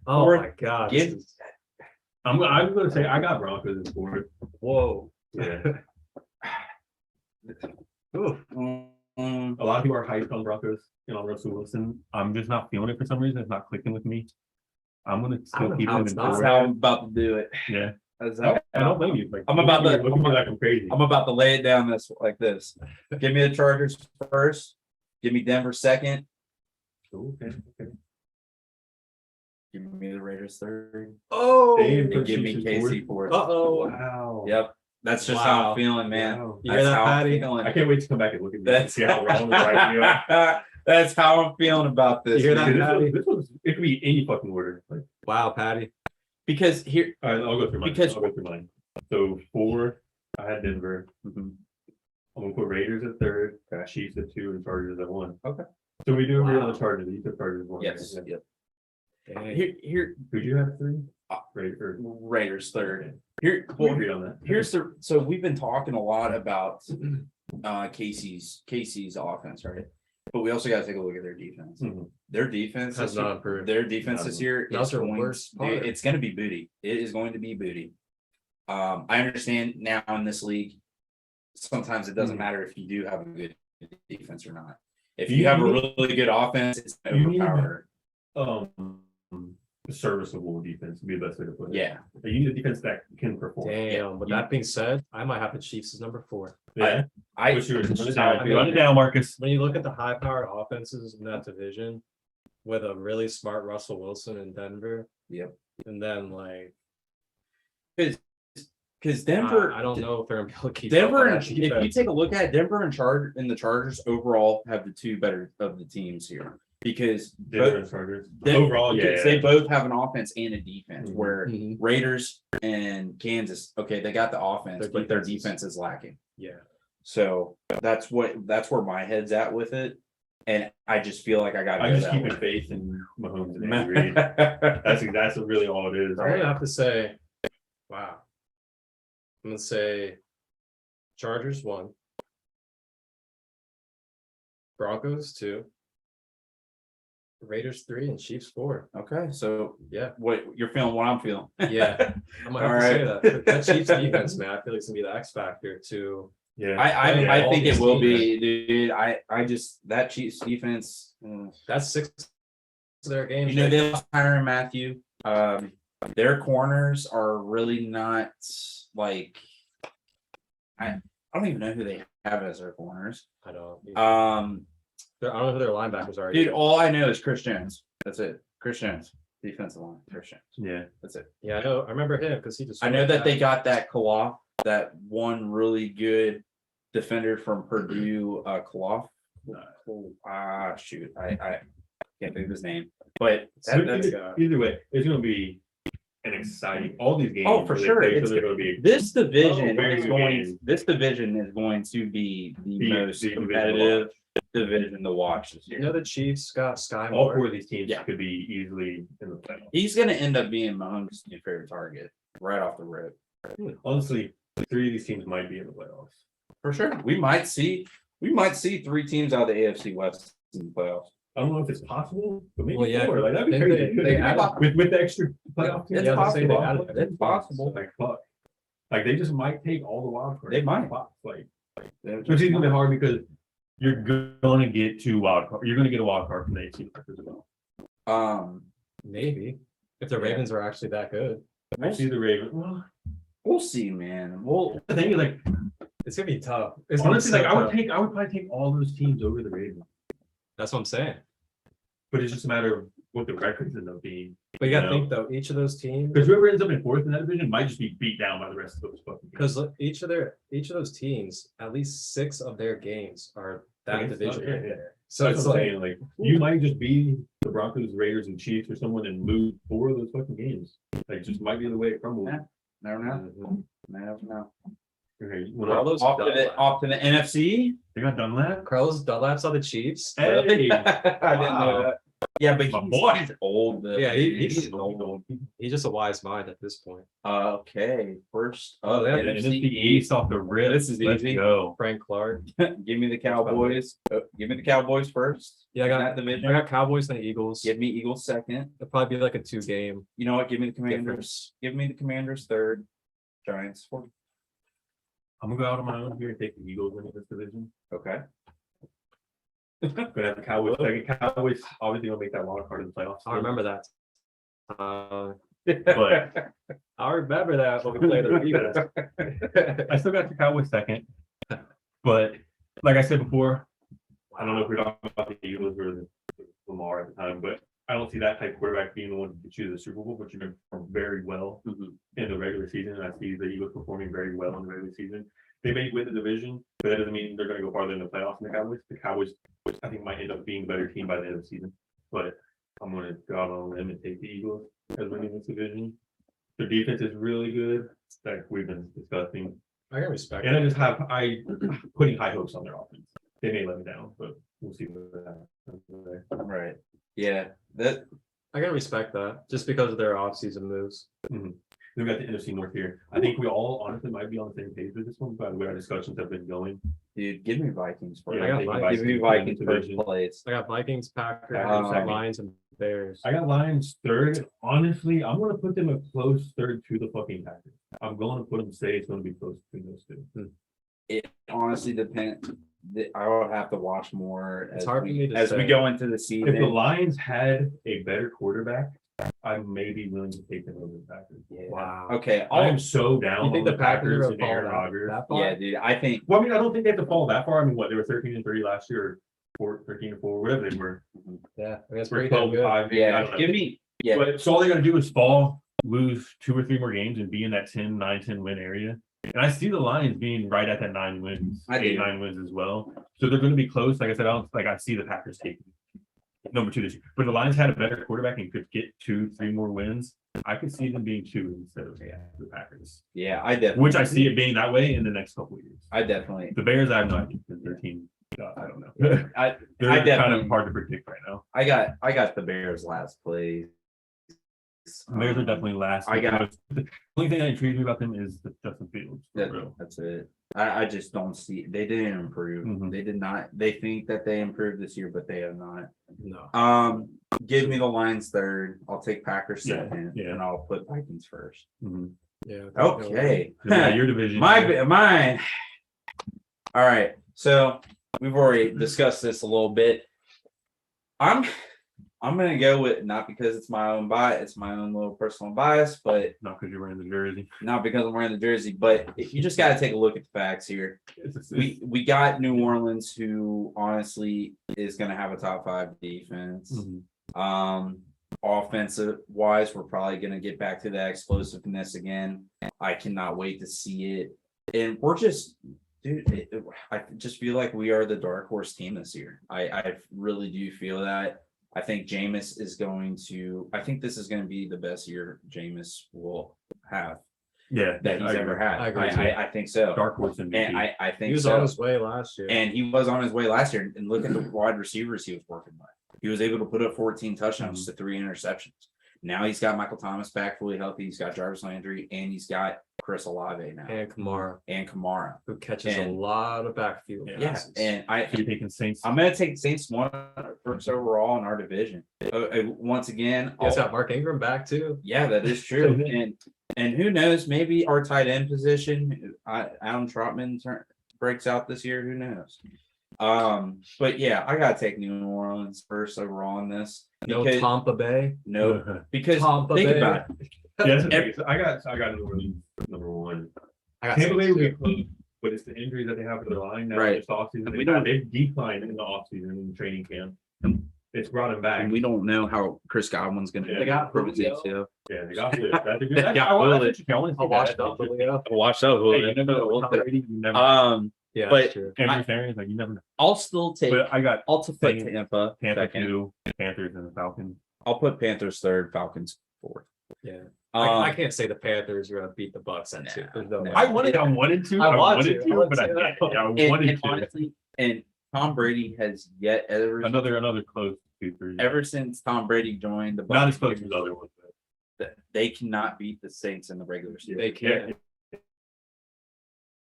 Oh Fourth, my god. give- this is- I'm going to say I got Broncos as fourth. Whoa. Yeah. Oof. Mm, A lot of people are hyped on Broncos and on Russell Wilson. I'm just not feeling it for some reason. It's not clicking with me. I'm going to I don't still know keep how them it's in not. that's fourth. how I'm about to do it. Yeah. That's how, I don't blame you. Like, I'm about to- looking at me like I'm crazy. I'm about to lay it down this like this. Give me the Chargers first. Give me Denver second. Okay. Give me the Raiders third. Oh. Damn. And give me KC fourth. Uh-oh. Wow. Yep. That's just how Wow. I'm feeling, man. Wow. You hear That's that, how I'm Patty? feeling. I can't wait to come back and look at That's see how wrong right you are. That's how I'm feeling about this. You hear that, man. Patty? This was it could be any fucking order. Like, Wow, Patty. Because here, all right, I'll go through mine. Because- I'll go through mine. So 4, I had Denver. I'm gonna put Raiders at third, Chiefs at 2, and Chargers at 1. Okay. So we do agree on Wow. the Chargers. You took Chargers 1. yes, right? yep. Dang. Who do you have 3? Uh, Raiders. Raiders third. Here, We well, agreed on that. here's the. So we've been talking a lot about Casey's offense, right? But we also got to take a look at their defense. Mhm. Their defense Has this not year, improved. their defense this year That's is their going. worst part. It's going to be booty. It is going to be booty. I understand now in this league, sometimes it doesn't Mhm. matter if you do have a good defense or not. If You you have a need- really good offense, it's you need- overpowered. Serviceable defense would be the best way to put it. Yeah. Like, you need a defense that can perform. Damn. With you- that being said, I might have the Chiefs as number 4. Yeah. What's yours? Run it down. I mean, Run it down, Marcus. When you look at the high-powered offenses in that division, with a really smart Russell Wilson in Denver, Yep. and then like Because Denver, I don't know if they're gonna be able to keep Denver, up and on that if you defense. take a look at it, Denver and the Chargers overall have the 2 better of the teams here because Denver and Chargers. They- Overall, because yeah. they both have an offense and a defense. Mhm. Where Mhm. Raiders and Kansas, okay, they got the offense, Their but their defense is- defense is lacking. Yeah. So that's where my head's at with it. And I just feel like I got. I just keep faith in Mahomes and Andy Reid. That's really all it is. I'm gonna have to say, wow. I'm gonna say Chargers 1, Broncos 2, Raiders 3, and Chiefs 4. Okay, so Yeah, what you're feeling, what I'm feeling. yeah. I'm gonna have to say that. That Chiefs defense, man, I feel like it's gonna be the X factor to. Yeah, I all think these it will teams. be, dude. I just that Chiefs defense. That's 6 of their games. You know, they lost Tyrann Matthew. Their corners are really not like. I don't even know who they have as their corners. I don't. Um, I don't know who their linebackers are. dude, all I know is Chris Jones. That's it. Chris Jones, defensive line. Chris Jones. yeah. That's it. Yeah, I know. I remember him because he just. I know that they got that Koloff, that one really good defender from Purdue, Koloff. Shoot, I can't think of his name, but that's Either way, it's going to be an exciting. All these games. Oh, for sure. It's going to be this division very is good going. game. This division is going to be the most the division to competitive division to watch this year. You know the Chiefs got Sky all Moore. 4 of these teams Yeah. could be easily in the playoffs. He's going to end up being Mahomes' new favorite target right off the rip. Honestly, 3 of these teams might be in the playoffs. For sure. We might see 3 teams out of the AFC West in the playoffs. I don't know if it's possible, but maybe Well, yeah, 4. Like that'd be I think crazy. they added- with the extra playoff teams. It's Yeah, I was saying they possible. added- It's possible. Like fuck. Like they just might take all the wild cards. They might. Like which is gonna be hard because you're gonna get 2 wild cards. You're gonna get a wild card from the AFC as well. Maybe if the Yeah. Ravens are actually that good, I see the Ravens. Well, We'll see, man. the thing is, like, it's gonna be tough. It's gonna be honestly, so like tough. I would probably take all those teams over the Ravens. That's what I'm saying. But it's just a matter of what the records end up being. But you gotta You know? think though, each of those teams, Because whoever ends up in 4th in that division might just be beat down by the rest of those fucking teams. because each of those teams, at least 6 of their games are that Against- division. yeah, right yeah. there. So That's it's what I'm like saying. Like you might just be the Broncos, Raiders, and Chiefs or someone and lose 4 of those fucking games. Like just might be the way it crumbles. Yeah. Never know. mhm. Never know. Okay, Carlos Off to Dunlap. the NFC. they got Dunlap. Carlos Dunlap's on the Chiefs. Hey, I didn't know that. Yeah, but My he's, boy. he's old. Though. Yeah, he's he's old. He's just a wise mind at this point. Okay, first. Oh, yeah, NFC East off the rip. This is Let's easy. go. Frank Clark. Give me the Cowboys. Give me the Cowboys first. Yeah, I In got that division. I got Cowboys and the Eagles. Give me Eagles second. It'll probably be like a 2-game You know what? Give me the Commanders. difference. Give me the Commanders third. Giants fourth. I'm gonna go out on my own here and take the Eagles in this division. Okay. Gonna have the Cowboys second. Cowboys obviously gonna make that wild card in the playoffs. I remember that. But I remember that when we played the Eagles. I still got the Cowboys second. But like I said before, I don't know if we're talking about the Eagles or the Lamar at the time, but I don't see that type of quarterback being the one to get you to the Super Bowl, but you're going to perform very well in the regular season. And I see the Eagles performing very well in the regular season. They may win the division, but that doesn't mean they're going to go farther in the playoffs than the Cowboys. The Cowboys, I think, might end up being the better team by the end of the season. But I'm going to go out on a limb and take the Eagles as winning this division. Their defense is really good, like we've been discussing. I can respect And it. I'm putting high hopes on their offense. They may let me down, but we'll see what happens. Right. Yeah. That. I can respect that just because of their offseason moves. We've got the NFC North here. I think we all honestly might be on the same page with this one by the way our discussions have been going. Dude, give me Vikings first. I got taking Vikings. Give me in Vikings the first division. place. I got Vikings, Packers, Packers, Lions, and Bears. I got Lions third. Honestly, I'm going to put them a close third to the fucking Packers. I'm going to put them say it's going to be close between those two. It honestly depends. I would have to watch more It's as hard for me to as we say. go into the If the season. Lions had a better quarterback, I may be willing to take them over the Packers. Yeah. Wow. Okay. I am so down You think on the Packers are and going Aaron to fall Rodgers. that far? Yeah, dude. I think. Well, I mean, I don't think they have to fall that far. I mean, what they were 13-3 last year, or 13-4, whatever they were. Yeah, I mean, that's We're pretty damn good. 12-5. I Yeah. don't know. Give me. Yeah. But so all they got to do is fall, lose 2 or 3 more games, and be in that 10 win area. And I see the Lions being right at that 9 wins, I do. 8-9 wins as well. So they're going to be close. Like I said, I see the Packers taking number 2 this year. But the Lions had a better quarterback and could get 2-3 more wins. I could see them being 2 instead of the Packers. Yeah, I definitely. Which I see it being that way in the next couple of years. I definitely. The Bears, I have no idea because their team, I don't know. I They're I kind definitely. of hard to predict right now. I got the Bears last place. The Bears are definitely last. The only thing that intrigues me about them is the Justin Fields. That's it. I just don't see they didn't improve. Mhm. They did not. They think that they improved this year, but they have not. No. Give me the Lions third. I'll take Packers second, yeah. and I'll put Vikings first. Mhm. Yeah. Okay. Yeah, your division. Mine. All right. So we've already discussed this a little bit. I'm gonna go with, not because it's my own bias, it's my own little personal bias, but Not because you're wearing the jersey. not because I'm wearing the jersey, but you just got to take a look at the facts here. We got New Orleans, who honestly is going to have a top 5 defense. Offensive wise, we're probably going to get back to that explosiveness again. I cannot wait to see it. And we're just, dude, I just feel like we are the dark horse team this year. I really do feel that. I think Jameis is going to. I think this is going to be the best year Jameis will have. Yeah, that he's ever had. I agree. I think so. Dark horse MVP. And I think He was on his way last year. And he was on his way last year. And look at the wide receivers he was working with. He was able to put up 14 touchdowns to 3 interceptions. Now he's got Michael Thomas back fully healthy. He's got Jarvis Landry, and he's got Chris Olave now. And Kamara. Who catches And- a lot of backfield Yeah, passes. and So you're taking Saints. I'm going to take Saints first overall in our division. Once again, You guys got Mark Ingram back too. yeah, that is true. And who knows? Maybe our tight end position, Adam Trotman breaks out this year. Who knows? But yeah, I gotta take New Orleans first overall in this. No Tampa Bay. No, because Tampa think Bay. about it. Yeah, I got New Orleans number 1. I got Tampa Bay Saints, will be too. close, but it's the injuries that they have to the line now. Right. This offseason. We don't- They've declined in the offseason in training camp. It's brought him back. And we don't know how Chris Godwin's gonna Yeah. they got Julio. too. Yeah, they got Julio. That's a good. They That's, got I want Julio. to I I'll watch it up. Julio. Watch out, Hey, you never know. Tom Brady, you never know. Yeah, But that's true. Andrew Arians, like you never know. I'll still take. But I got I'll put Saints, Tampa Tampa second. 2, Panthers, and the Falcons. I'll put Panthers third, Falcons fourth. Yeah. Um, I can't say the Panthers are gonna beat the Bucks at 2. There's no way. I I wanted to. I wanted to. but I I can't. Yeah, I and wanted to. honestly, and Tom Brady has yet Another close 2-3. ever since Tom Brady joined the Not as close Buccaneers, as the other ones. But they cannot beat the Saints in the regular season. They can't.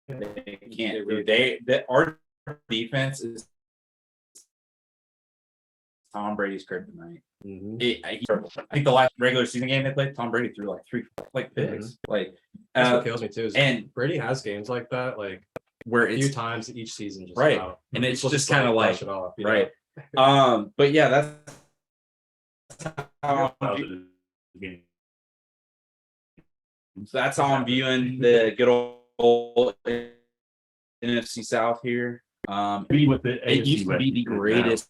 They can't. They really Our defense is Tom Brady's kryptonite. Mhm. I think the last regular season game they played, Tom Brady threw like 3 picks. Like That's what kills me too. Is and Brady has games like that, like where a few it's times each season, just Right. about. And it's People just kinda like- brush it off, you know? right. But yeah, that's how I'm viewing the good old NFC South here. Be with the It used to be the greatest.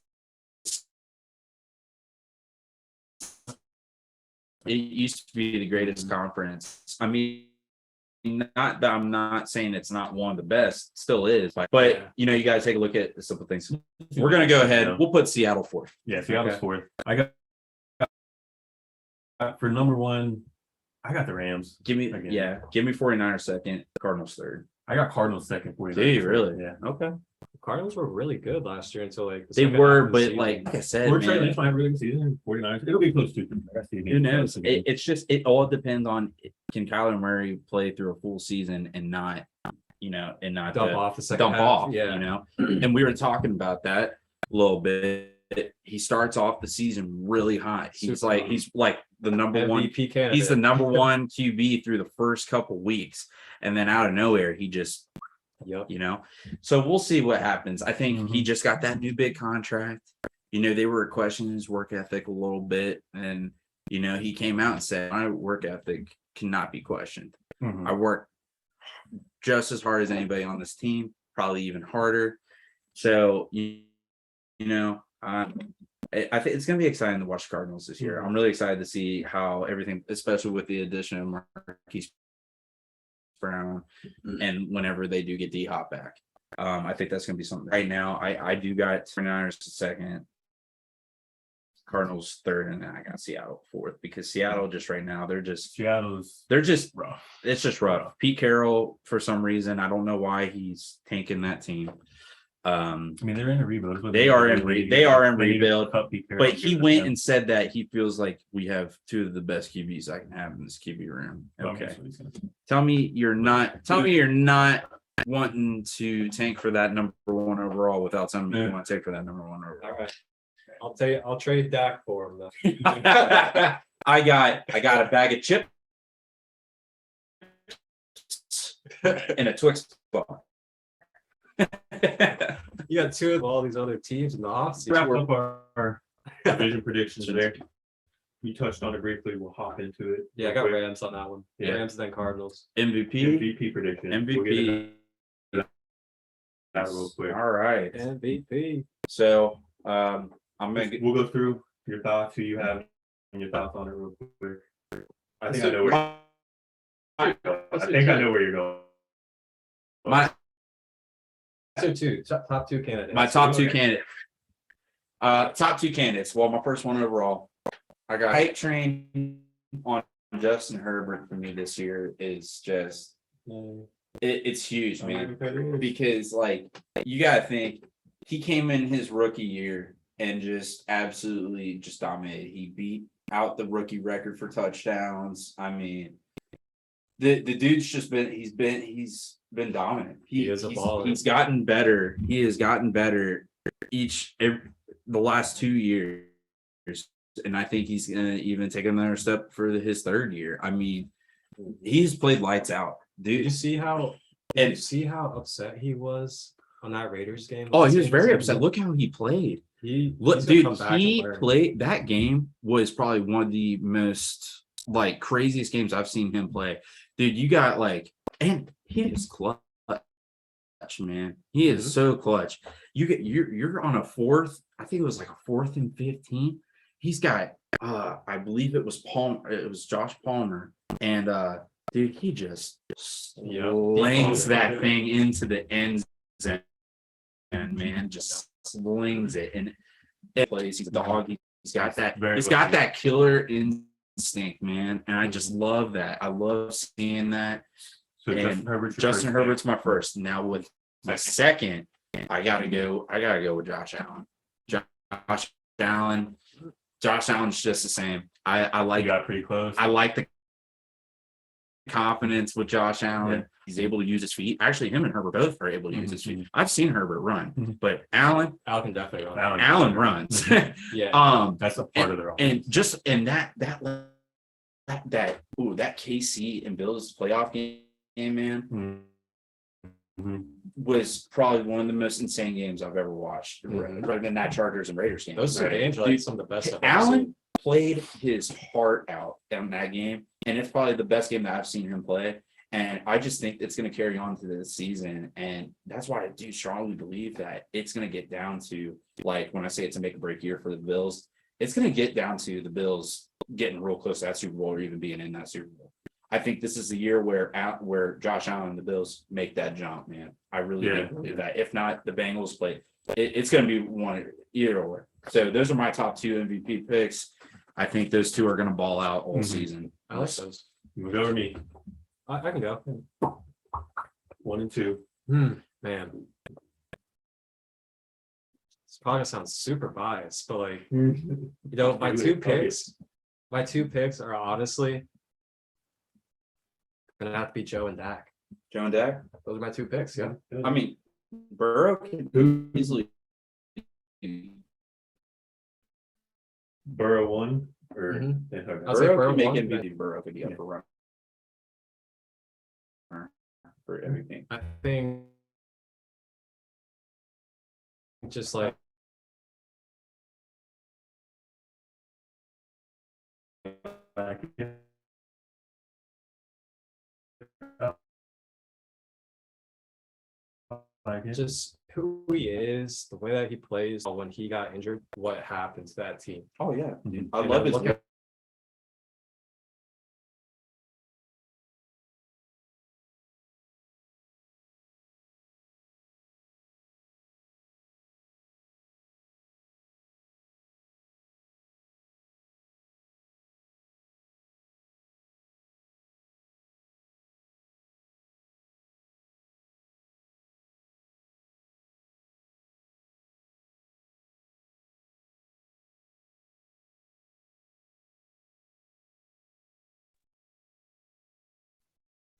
It used to be the greatest conference. I mean, not that I'm not saying it's not one of the best, still is. But Yeah. you know, you got to take a look at the simple things. We're gonna go ahead. We'll put Seattle fourth. Yeah, Seattle's Okay. 4th. I got for number 1. I got the Rams. Give me, Again. give me 49ers second, Cardinals third. I got Cardinals second. Do you really? Yeah. Okay. Cardinals were really good last year until like the They second were, half of the but season. like I said, We're trying man, to find a really good season. 49ers. It'll be close to. who knows? It's just it all depends on can Kyler Murray play through a full season and not, and not dump off the second dump half. off, Yeah. And we were talking about that a little bit. He starts off the season really hot. He's Super like the number one. MVP candidate. He's the number one QB through the first couple weeks, and then out of nowhere, he just, Yep. So we'll see what happens. I think he just got that new big contract. They were questioning his work ethic a little bit, and he came out and said, "My work ethic cannot be questioned. I work just as hard as anybody on this team, probably even harder." So I think it's going to be exciting to watch Cardinals this year. I'm really excited to see how everything, especially with the addition of Marquise Brown, and whenever they do get D-Hop back. I think that's going to be something. Right now, I do got 49ers to second, Cardinals third, and then I got Seattle fourth because Seattle just right now Seattle's they're just rough. it's just rough. Pete Carroll, for some reason, I don't know why he's tanking that team. I mean, they're in a rebuild. They are in rebuild, cut Pete Carroll but and he give it went to them. and said that he feels like we have two of the best QBs I can have in this QB room. Okay, That's what he's gonna do. tell me you're not wanting to tank for that number one overall without telling me you want to take for that number one overall. All right. I'll tell you, I'll trade Dak for him though. I got a bag of chips and a Twix bar. You got two of all these other teams in the offseason. Wrap up our division predictions there. You touched on it briefly. We'll hop into it. Yeah, I got Rams on that one. Yeah. Rams then Cardinals. MVP. MVP prediction. We'll get into MVP. that real quick. All right. MVP. So I'm gonna get We'll go through your thoughts, who you have, and your thoughts on it real quick. I think I know where. I know where you're going. my Top two candidates. my top two candidates. Top two candidates. Well, my first one overall. I got hype train on Justin Herbert for me this year is just it's huge, man. Because like you gotta think he came in his rookie year and just absolutely just dominated. He beat out the rookie record for touchdowns. I mean, the dude's just been dominant. He is a baller. He's gotten better. He has gotten better the last 2 years. And I think he's gonna even take another step for his third year. I mean, he's played lights out, Did you dude. see how? Did you see how upset he was on that Raiders game? Oh, he was very upset. Look how he played. He's Look, gonna dude, come back he and learn. played that game was probably one of the most like craziest games I've seen him play. Dude, you got like, and he is clutch, man. He is so clutch. You're on a fourth. I think it was like a 4th and 15. He's got I believe it was Josh Palmer, and dude, he just slings that thing into the end zone, and man, just slings it and it plays. He's a dog. He's got that. He's got that killer instinct, man, and I just love that. I love seeing that. So And Justin Herbert's my first. Now with my second, I gotta go with Josh Allen. Josh Allen's just the same. I like. You got pretty close. I like the confidence with Josh Allen. Yeah. He's able to use his feet. Actually, him and Herbert both are able to use his feet. Mhm. I've seen Herbert run, Mhm. but Allen Al can definitely run. Allen runs. Yeah. That's a part of their offense. And just in that KC and Bills playoff game, man, Mhm. was probably one of the most insane games I've ever watched. Mhm. Rather than that Chargers and Raiders game. Those two Right. games are Dude, like some of the best I've ever Allen seen. played his heart out in that game, and it's probably the best game that I've seen him play. And I just think it's going to carry on to this season, and that's why I do strongly believe that it's going to get down to, like, when I say it's a make or break year for the Bills, it's going to get down to the Bills getting real close to that Super Bowl or even being in that Super Bowl. I think this is the year where Josh Allen and the Bills make that jump, man. I really do believe that. If not, the Bengals play. It's going to be one either or. So those are my top two MVP picks. I think those two are going to ball out all season. I like those. Move over me. I can go. 1 and 2. Man. This probably sounds super biased, but like, you know, my two picks are honestly gonna have to be Joe and Dak. Joe and Dak. Those are my two picks. Yeah. I mean, Burrow can easily. Burrow 1 or Mhm. okay. I'll say Burrow Could make one, MVP. Burrow could be up for run for everything. I think just like Back again. just who he is, the way that he plays when he got injured, what happened to that team. Oh yeah, Mhm. I You love know, his. look at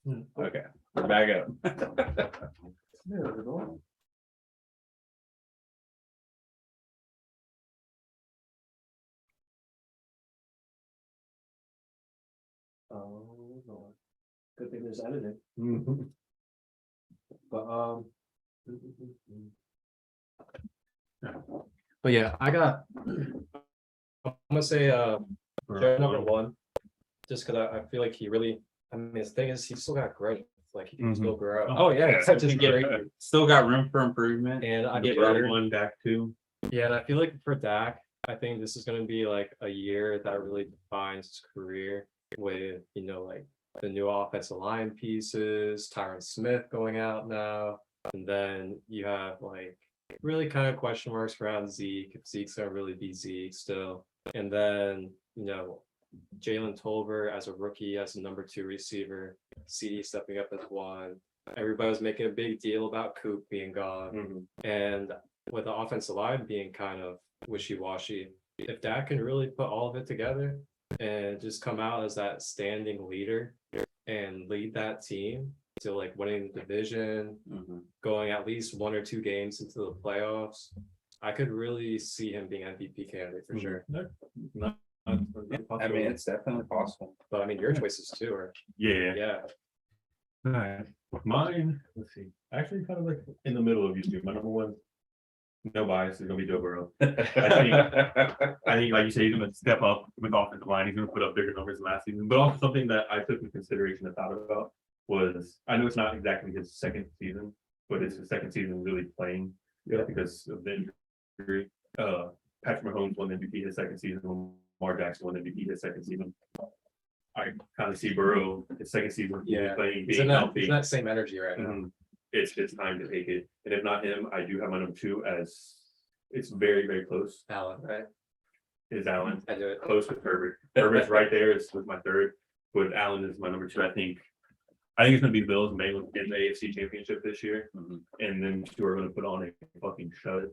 Okay, we're back up. Oh no. Good thing there's editing. Mhm. But but yeah, I'm gonna say Jared number one, just because I feel like he really. I mean, the thing is, he's still got growth. Like he can still grow. Oh yeah, Yeah, it's just still got room for improvement. And I Get feel like, better. One back two. yeah, and I feel like for Dak, I think this is gonna be like a year that really defines his career with like the new offensive line pieces, Tyron Smith going out now, and then you have like really kind of question marks around Zeke, if Zeke's gonna really be Zeke still. And then, Jalen Tolbert as a rookie, as a number 2 receiver, CD stepping up as one. Everybody was making a big deal about Coop being gone. Mhm. And with the offensive line being kind of wishy-washy, if Dak can really put all of it together and just come out as that standing leader and lead that team to like winning the division, Mhm. going at least 1 or 2 games into the playoffs, I could really see him being MVP candidate for sure. I mean, it's definitely possible. But I mean, your choices too are Yeah. yeah. Alright. Mine, let's see. Actually, kind of like in the middle of you two. My number one, no bias, is gonna be Joe Burrow. I think, like you said, he's gonna step up with offensive line. He's gonna put up bigger numbers than last season. But also something that I took into consideration and thought about was, I know it's not exactly his second season, but it's his second season really playing. Yeah. Because of the injury. Patrick Mahomes won MVP his second season. Lamar Jackson won MVP his second season. I kind of see Burrow his second season Yeah. playing, He's being in that, healthy. he's in that same energy right now. Mhm. It's his time to take it. And if not him, I do have my number 2 as it's very, very close. Allen, right? Is Allen I do it. close with Herbert? Herbert's right there. It's with my third, but Allen is my number 2. I think it's gonna be Bills and Bengals in the AFC Championship this year, Mhm. and then 2 are gonna put on a fucking show.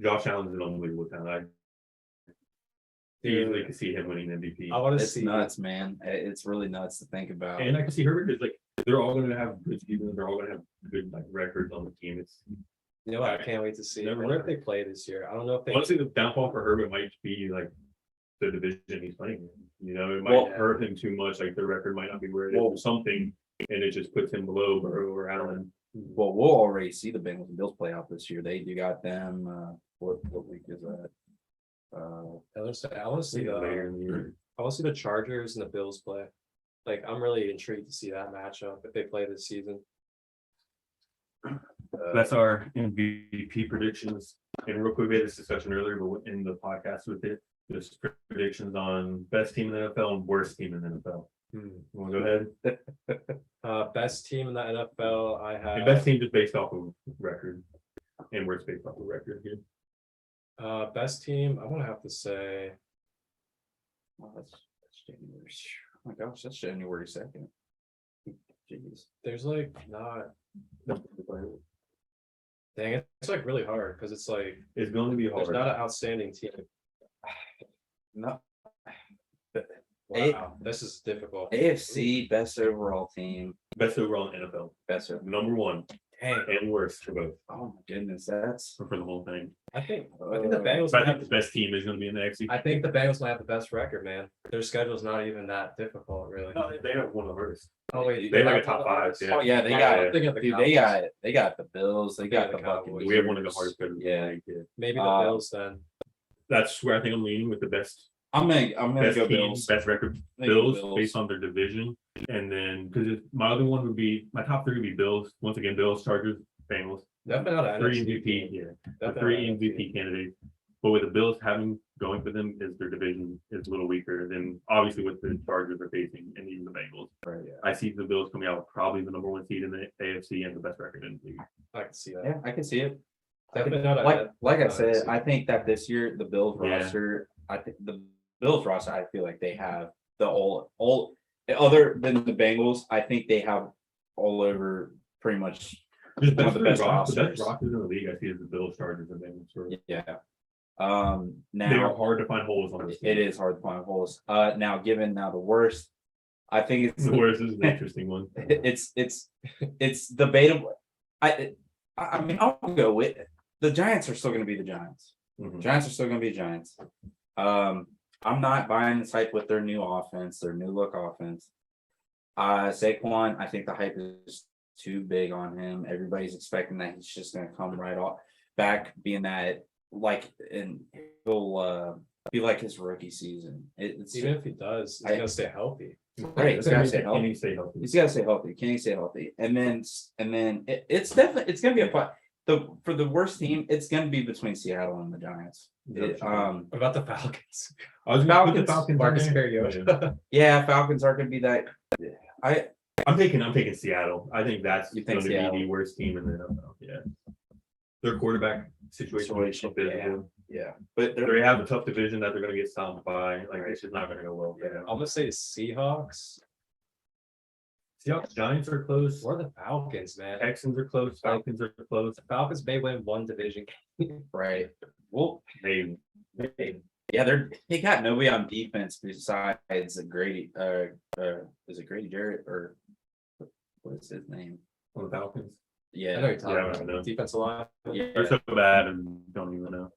Josh Allen is an unbelievable talent. I easily could see him winning MVP. I want to It's see nuts, man. It's really nuts to think about. And I can see Herbert is like they're all gonna have good seasons. They're all gonna have good like records on the team. It's I can't wait to see. I wonder if they play this year. I don't know if they. honestly the downfall for Herbert might be like the division he's playing in. It might Well, hurt him too much. Like the record might not be where it is or something, and it just puts him below Burrow or Allen. Well, we'll already see the Bengals and Bills play out this year. You got them. What week is that? I want to see Later in the year. I want to see the Chargers and the Bills play. Like I'm really intrigued to see that matchup if they play this season. That's our MVP predictions. And real quick, we had this discussion earlier, but in the podcast with it, just predictions on best team in the NFL and worst team in the NFL. You want to go ahead? Best team in the NFL, I The have. best team just based off of record, and worst based off of record here. Best team, I'm gonna have to say. Oh, that's January. Oh my gosh, that's January 2nd. Jeez. There's like not. Dang, it's like really hard because it's like It's going to be there's hard. not an outstanding team. No. Wow, this is difficult. AFC best overall team. Best overall in NFL. Best overall. Number 1 Dang, and worst for both, Oh my goodness, that's for the whole thing. I think the Bengals. So I might think have, the best team is going to be in the AFC. I think the Bengals might have the best record, man. Their schedule's not even that difficult, really. No, they have one of the worst. Oh wait, They have like a top 5. Oh yeah, they Yeah, got I'm thinking of the dude, Cowboys. they got the Bills, they got the the Cowboys. Buccaneers. We have one of the hardest schedules. Yeah. Maybe the Bills then. That's where I think I'm leaning with the best I'm gonna best go team, Bills. best record. I'm gonna go Bills based on their division, and then because my other one would be my top 3 would be Bills. Once again, Bills, Chargers, Bengals. Definitely not an 3 NFC MVP, team. yeah, the Definitely 3 not an MVP candidates. But with the Bills having going for them is their division is a little weaker than obviously what the Chargers are facing and even the Bengals. Right, I see the Bills coming out with probably the number 1 seed in the AFC and the best record in the league. I can see that. yeah, I can see it. Definitely not a Like I not said, NFC. I think that this year the Bills Yeah. roster, I think the Bills roster, I feel like they have the all other than the Bengals, I think they have all over pretty much. The One of the best the rosters. best rosters in the league I see is the Bills, Chargers, and Bengals. Yeah. They are Now hard to find holes on this it team. is hard to find holes. Now given the worst, I think it's Whereas this is an interesting one. it's debatable. I mean, I'll go with it. The Giants are still going to be the Giants. Mhm. Giants are still going to be Giants. I'm not buying this hype with their new offense, their new look offense. Saquon, I think the hype is too big on him. Everybody's expecting that he's just going to come right off back, being that and he'll be like his rookie season. It's Even if he does, he's gonna stay healthy. Right, he's gotta stay Can he healthy. stay healthy? He's got to stay healthy. Can he stay healthy? And then it's definitely it's gonna be a fight. For the worst team, it's gonna be between Seattle and the Giants. What What about the Falcons? I was gonna put the Falcons, Falcons Marcus on there. Mariota. Yeah, Falcons are gonna be that. I'm taking Seattle. I think that's You going think to be Seattle? the worst team in the NFL. Yeah, their quarterback situation. Yeah, but They have a tough division that they're going to get stomped by. Like it's just not going to go well. Yeah, I'm gonna say the Seahawks Seahawks, Giants are close. or the Falcons, man. Texans are close. Falcons are close. The Falcons may win one division. right. Well, They yeah, they got nobody on defense besides a Grady. Is it Grady Jarrett or what is his name? on the Falcons. I know Yeah, you're talking Yeah, I about know. defensive line. yeah. They're so bad and don't even know.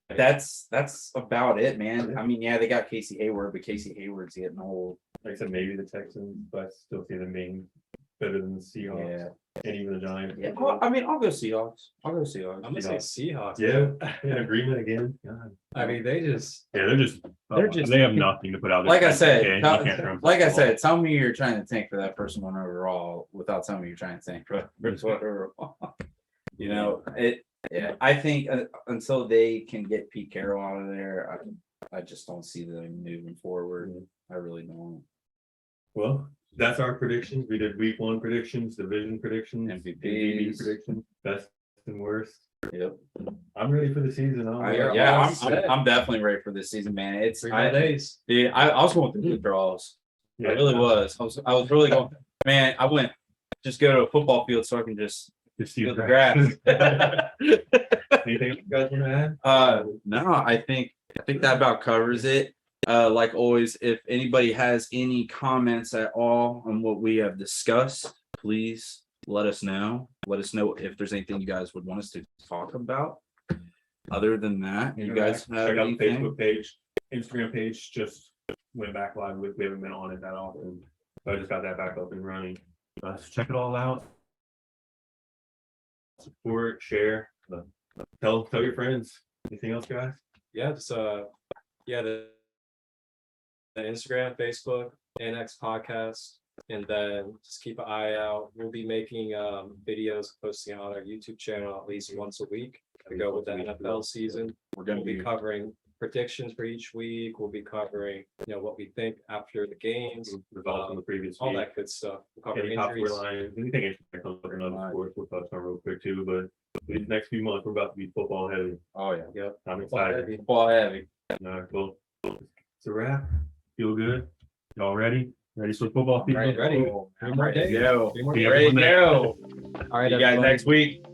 That's about it, man. I mean, yeah, they got Casey Hayward, but Casey Hayward's getting old. Like I said, maybe the Texans, but I still see them being better than the Seahawks Yeah, and even the Giants. yeah. Well, I mean, I'll go Seahawks. I'm gonna say Seahawks. Yeah, man. in agreement again. God. I mean, they just Yeah, They're just- they have nothing to put out there. Like I said, Yeah, you can't throw them like I the ball. said, tell me you're trying to tank for that first one overall without telling me you're trying to tank for that first one overall. You know, yeah, I think until they can get Pete Carroll out of there, I just don't see them moving forward. I really don't. Well, that's our predictions. We did week 1 predictions, division predictions, MVPs. predictions, best and worst. Yep. I'm ready for the season. I'm definitely ready for this season, man. It's 3 more days. dude, I was going through the draws. I really was. I was really going, man. I went just go to a football field so I can just see feel the grass. Anything you guys want to add? No, I think that about covers it. Like always, if anybody has any comments at all on what we have discussed, please let us know. Let us know if there's anything you guys would want us to talk about. Other than that, you guys have Check out the anything? Facebook page, Instagram page. Just went back live with. We haven't been on it that often, so I just got that back up and running. So check it all out. Support, share, tell your friends. Anything else, guys? Yeah, just the Instagram, Facebook, Annex Podcast, and then just keep an eye out. We'll be making videos, posting on our YouTube channel at least once a week to go with the NFL season. We're We'll gonna be be covering predictions for each week. We'll be covering, what we think after the games, Results from the previous all week. that good stuff. We'll cover Any top injuries. storylines, anything interesting comes up in other sports, we'll touch on real quick too. But these next few months, we're about to be football heavy. Oh yeah, Yep. I'm excited. football heavy. All right, well, it's a wrap. Feel good. Y'all ready? Ready for football season? Ready. 3 more days. Yo, 3 more Yeah. days. ready to go. All right, See you guys everybody. next week.